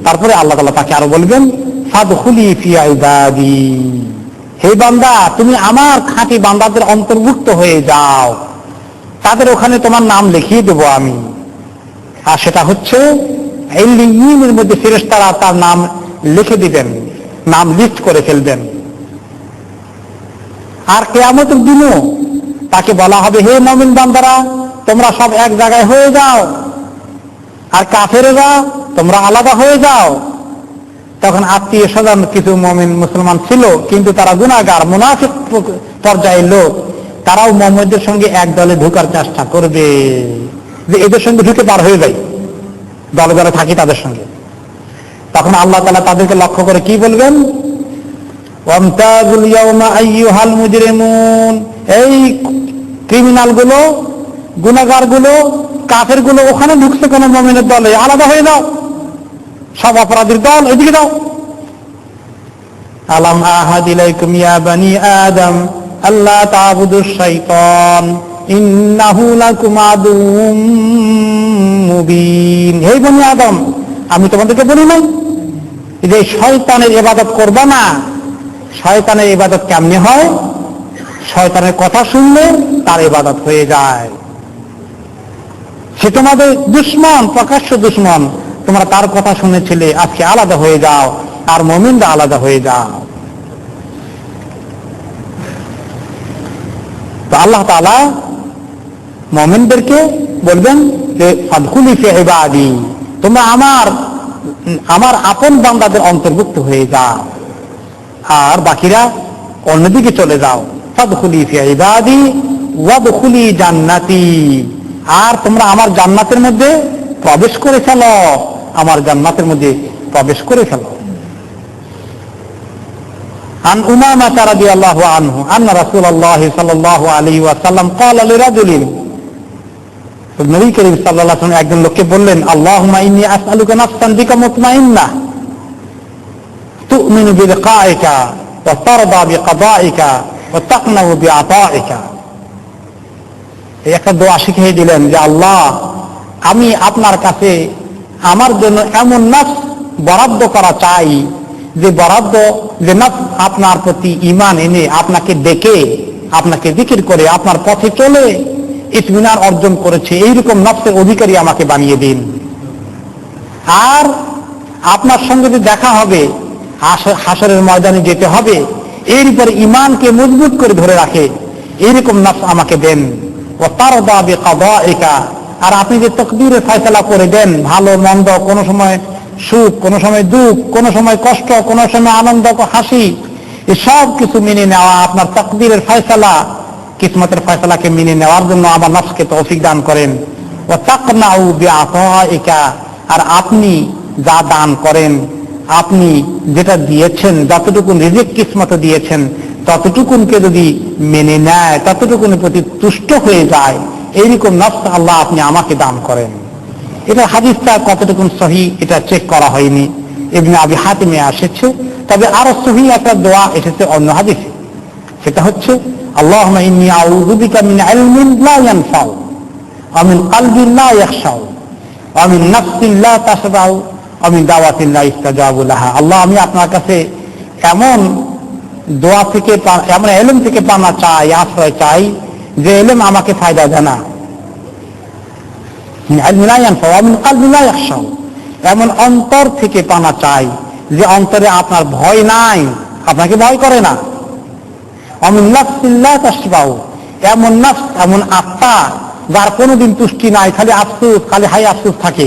তারপরে আল্লাহ তাআলা তাকে আরো বলবেন, ফাদখুলি ফি ইবাদি, হে বান্দা তুমি আমার খাঁটি বান্দাদের অন্তর্ভুক্ত হয়ে যাও, তাদের ওখানে তোমার নাম লিখিয়ে দেবো আমি। আর সেটা হচ্ছে ইল্লিয়িনের মধ্যে ফেরেশতারা তার নাম লিখে দিবেন, নাম লিস্ট করে ফেলবেন। আর কিয়ামতের দিনও তাকে বলা হবে, হে মুমিন বান্দারা তোমরা সব এক জায়গায় হয়ে যাও, আর কাফেরেরা তোমরা আলাদা হয়ে যাও। তখন আত্মীয় স্বজন কিছু মুমিন মুসলমান ছিল, কিন্তু তারা গুনাহগার মুনাফিক পর্যায়ের লোক, তারাও মুহাম্মদের সঙ্গে এক দলে ঢোকার চেষ্টা করবে, যে এদের সঙ্গে ঢুকে পার হয়ে যায়, দলে দলে থাকি তাদের সঙ্গে। তখন আল্লাহ তাআলা তাদেরকে লক্ষ্য করে কি বলবেন, ওয়ামতাজুল ইয়াওমা আইয়ুহাল মুজরিমুন, এই ক্রিমিনাল গুলো, গুনাহগার গুলো, কাফের গুলো ওখানে ঢুকছে কোন মুমিনের দলে, আলাদা হয়ে যাও, সব অপরাধীর দল এদিকে দাও। আলাম আহাদ ইলাইকুম ইয়া বানি আদম আল্লাহ তা'বুদুশ শাইতান ইন্নাহু লাকুম আদুউম মুবিন, হে বনি আদম আমি তোমাদেরকে বলি নাই যে শয়তানের ইবাদত করবা না। শয়তানের ইবাদত কেমনে হয়? শয়তানের কথা শুনলে তার ইবাদত হয়ে যায়, সে তোমাদের দুশমন, প্রকাশ্য দুশমন, তোমরা তার কথা শুনেছিলে, আজকে আলাদা হয়ে যাও, আর মুমিনরা আলাদা হয়ে যাও। তো আল্লাহ তাআলা মুমিনদেরকে বলবেন যে ফাদখুলি ফি ইবাদি, তোমরা আমার আপন বান্দাদের অন্তর্ভুক্ত হয়ে যাও, আর বাকিরা অন্যদিকে চলে যাও। ফাদখুলি ফি ইবাদি ওয়াদখুলি জান্নাতি, আর তোমরা আমার জান্নাতের মধ্যে প্রবেশ করে ফেলো, আমার জান্নাতের মধ্যে প্রবেশ করে ফেলো। عن أمامة رضي الله عنه أن رسول الله صلى الله عليه وسلم قال لرجل, নবী করিম সাল্লাল্লাহু আলাইহি ওয়াসাল্লাম একজন লোককে বললেন, আল্লাহুম্মা ইন্নী আসআলুকা নাফসান বিকা মুতমাইন্নাহ তু'মিনু বিলিকাইকা ওয়া তারদা বিকাদাইকা ওয়া তাকনাউ বিআতাইকা। এই একটা দোয়া শিখিয়ে দিলেন যে আল্লাহ, আমি আপনার কাছে আমার জন্য এমন নফস বরাদ্দ করা চাই, যে বরাদ্দ, যে নফস আপনার প্রতি ঈমান এনে আপনাকে ডেকে, আপনাকে জিকির করে, আপনার পথে চলে ইতমিনান অর্জন করেছে, এইরকম নফসের অধিকারী আমাকে বানিয়ে দিন। আর আপনার সঙ্গে যে দেখা হবে, হাসরের ময়দানে যেতে হবে, এর উপর ঈমানকে মজবুত করে ধরে রাখে, এইরকম নফস আমাকে দেন। ওয়া তারদা বিকাদাইকা, আর আপনি যে তাকদীরের ফয়সালা করে দেন, ভালো মন্দ, কোনো সময় সুখ, কোনো সময় দুঃখ, কোনো সময় কষ্ট, কোনো সময় আনন্দ হাসি, এসব কিছু মেনে নেওয়া আপনার তাকদীরের ফয়সালা, কিসমতের ফয়সালাকে মেনে নেওয়ার জন্য আমার নফসকে তৌফিক দান করেন। ও তাকনাউ বিআতাইকা, আর আপনি যা দান করেন, আপনি যেটা দিয়েছেন, যতটুকু রিজিক কিসমতে দিয়েছেন ততটুকুনকে যদি মেনে নেয়, ততটুকুনের প্রতি তুষ্ট হয়ে যায়, এইরকম নফস আল্লাহ আপনি আমাকে দান করেন। এটা হাদিসটা কতটুকুন সহি এটা চেক করা হয়নি, ইবনে আবি হাতিমে এসেছে। তবে আরো সহি একটা দোয়া এসেছে অন্য হাদিসে, সেটা হচ্ছে আল্লাহুম্মা ইন্নী আউযু বিকা মিন ইলমিন লা ইয়ানফাউ ওয়া মিন কলবিন লা ইয়াখশাউ ওয়া মিন নাফসিন লা তাশবাউ ওয়া মিন দাওয়াতিন লা ইস্তাজাবু লাহা। আল্লাহ, আমি আপনার কাছে এমন দোয়া থেকে, এমন ইলম থেকে পানা চাই, আশ্রয় চাই যে ইলম আমাকে ফায়দা দেয় না, এমন অন্তর থেকে পানা চাই যে অন্তরে আপনার ভয় নাই, আপনাকে ভয় করে না। এমন নফস, এমন আত্মা যার কোনোদিন তুষ্টি নাই, খালি আফসোস, খালি হাই আফসোস থাকে,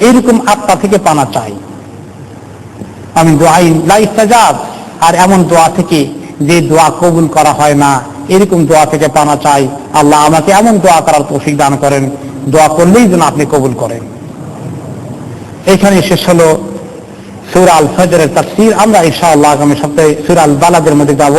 এইরকম আত্মা থেকে পানা চাই। আমি দোয়াইন লা ইস্তাজাব, আর এমন দোয়া থেকে যে দোয়া কবুল করা হয় না, এরকম দোয়া থেকে পানা চাই। আল্লাহ আমাকে এমন দোয়া করার তৌফিক দান করেন, দোয়া করলেই যেন আপনি কবুল করেন। এখানে শেষ হলো সূরা আল ফজরের তাফসীর। আমরা ইনশাআল্লাহ আগামী সপ্তাহে সূরা আল বালাদের মধ্যে যাব।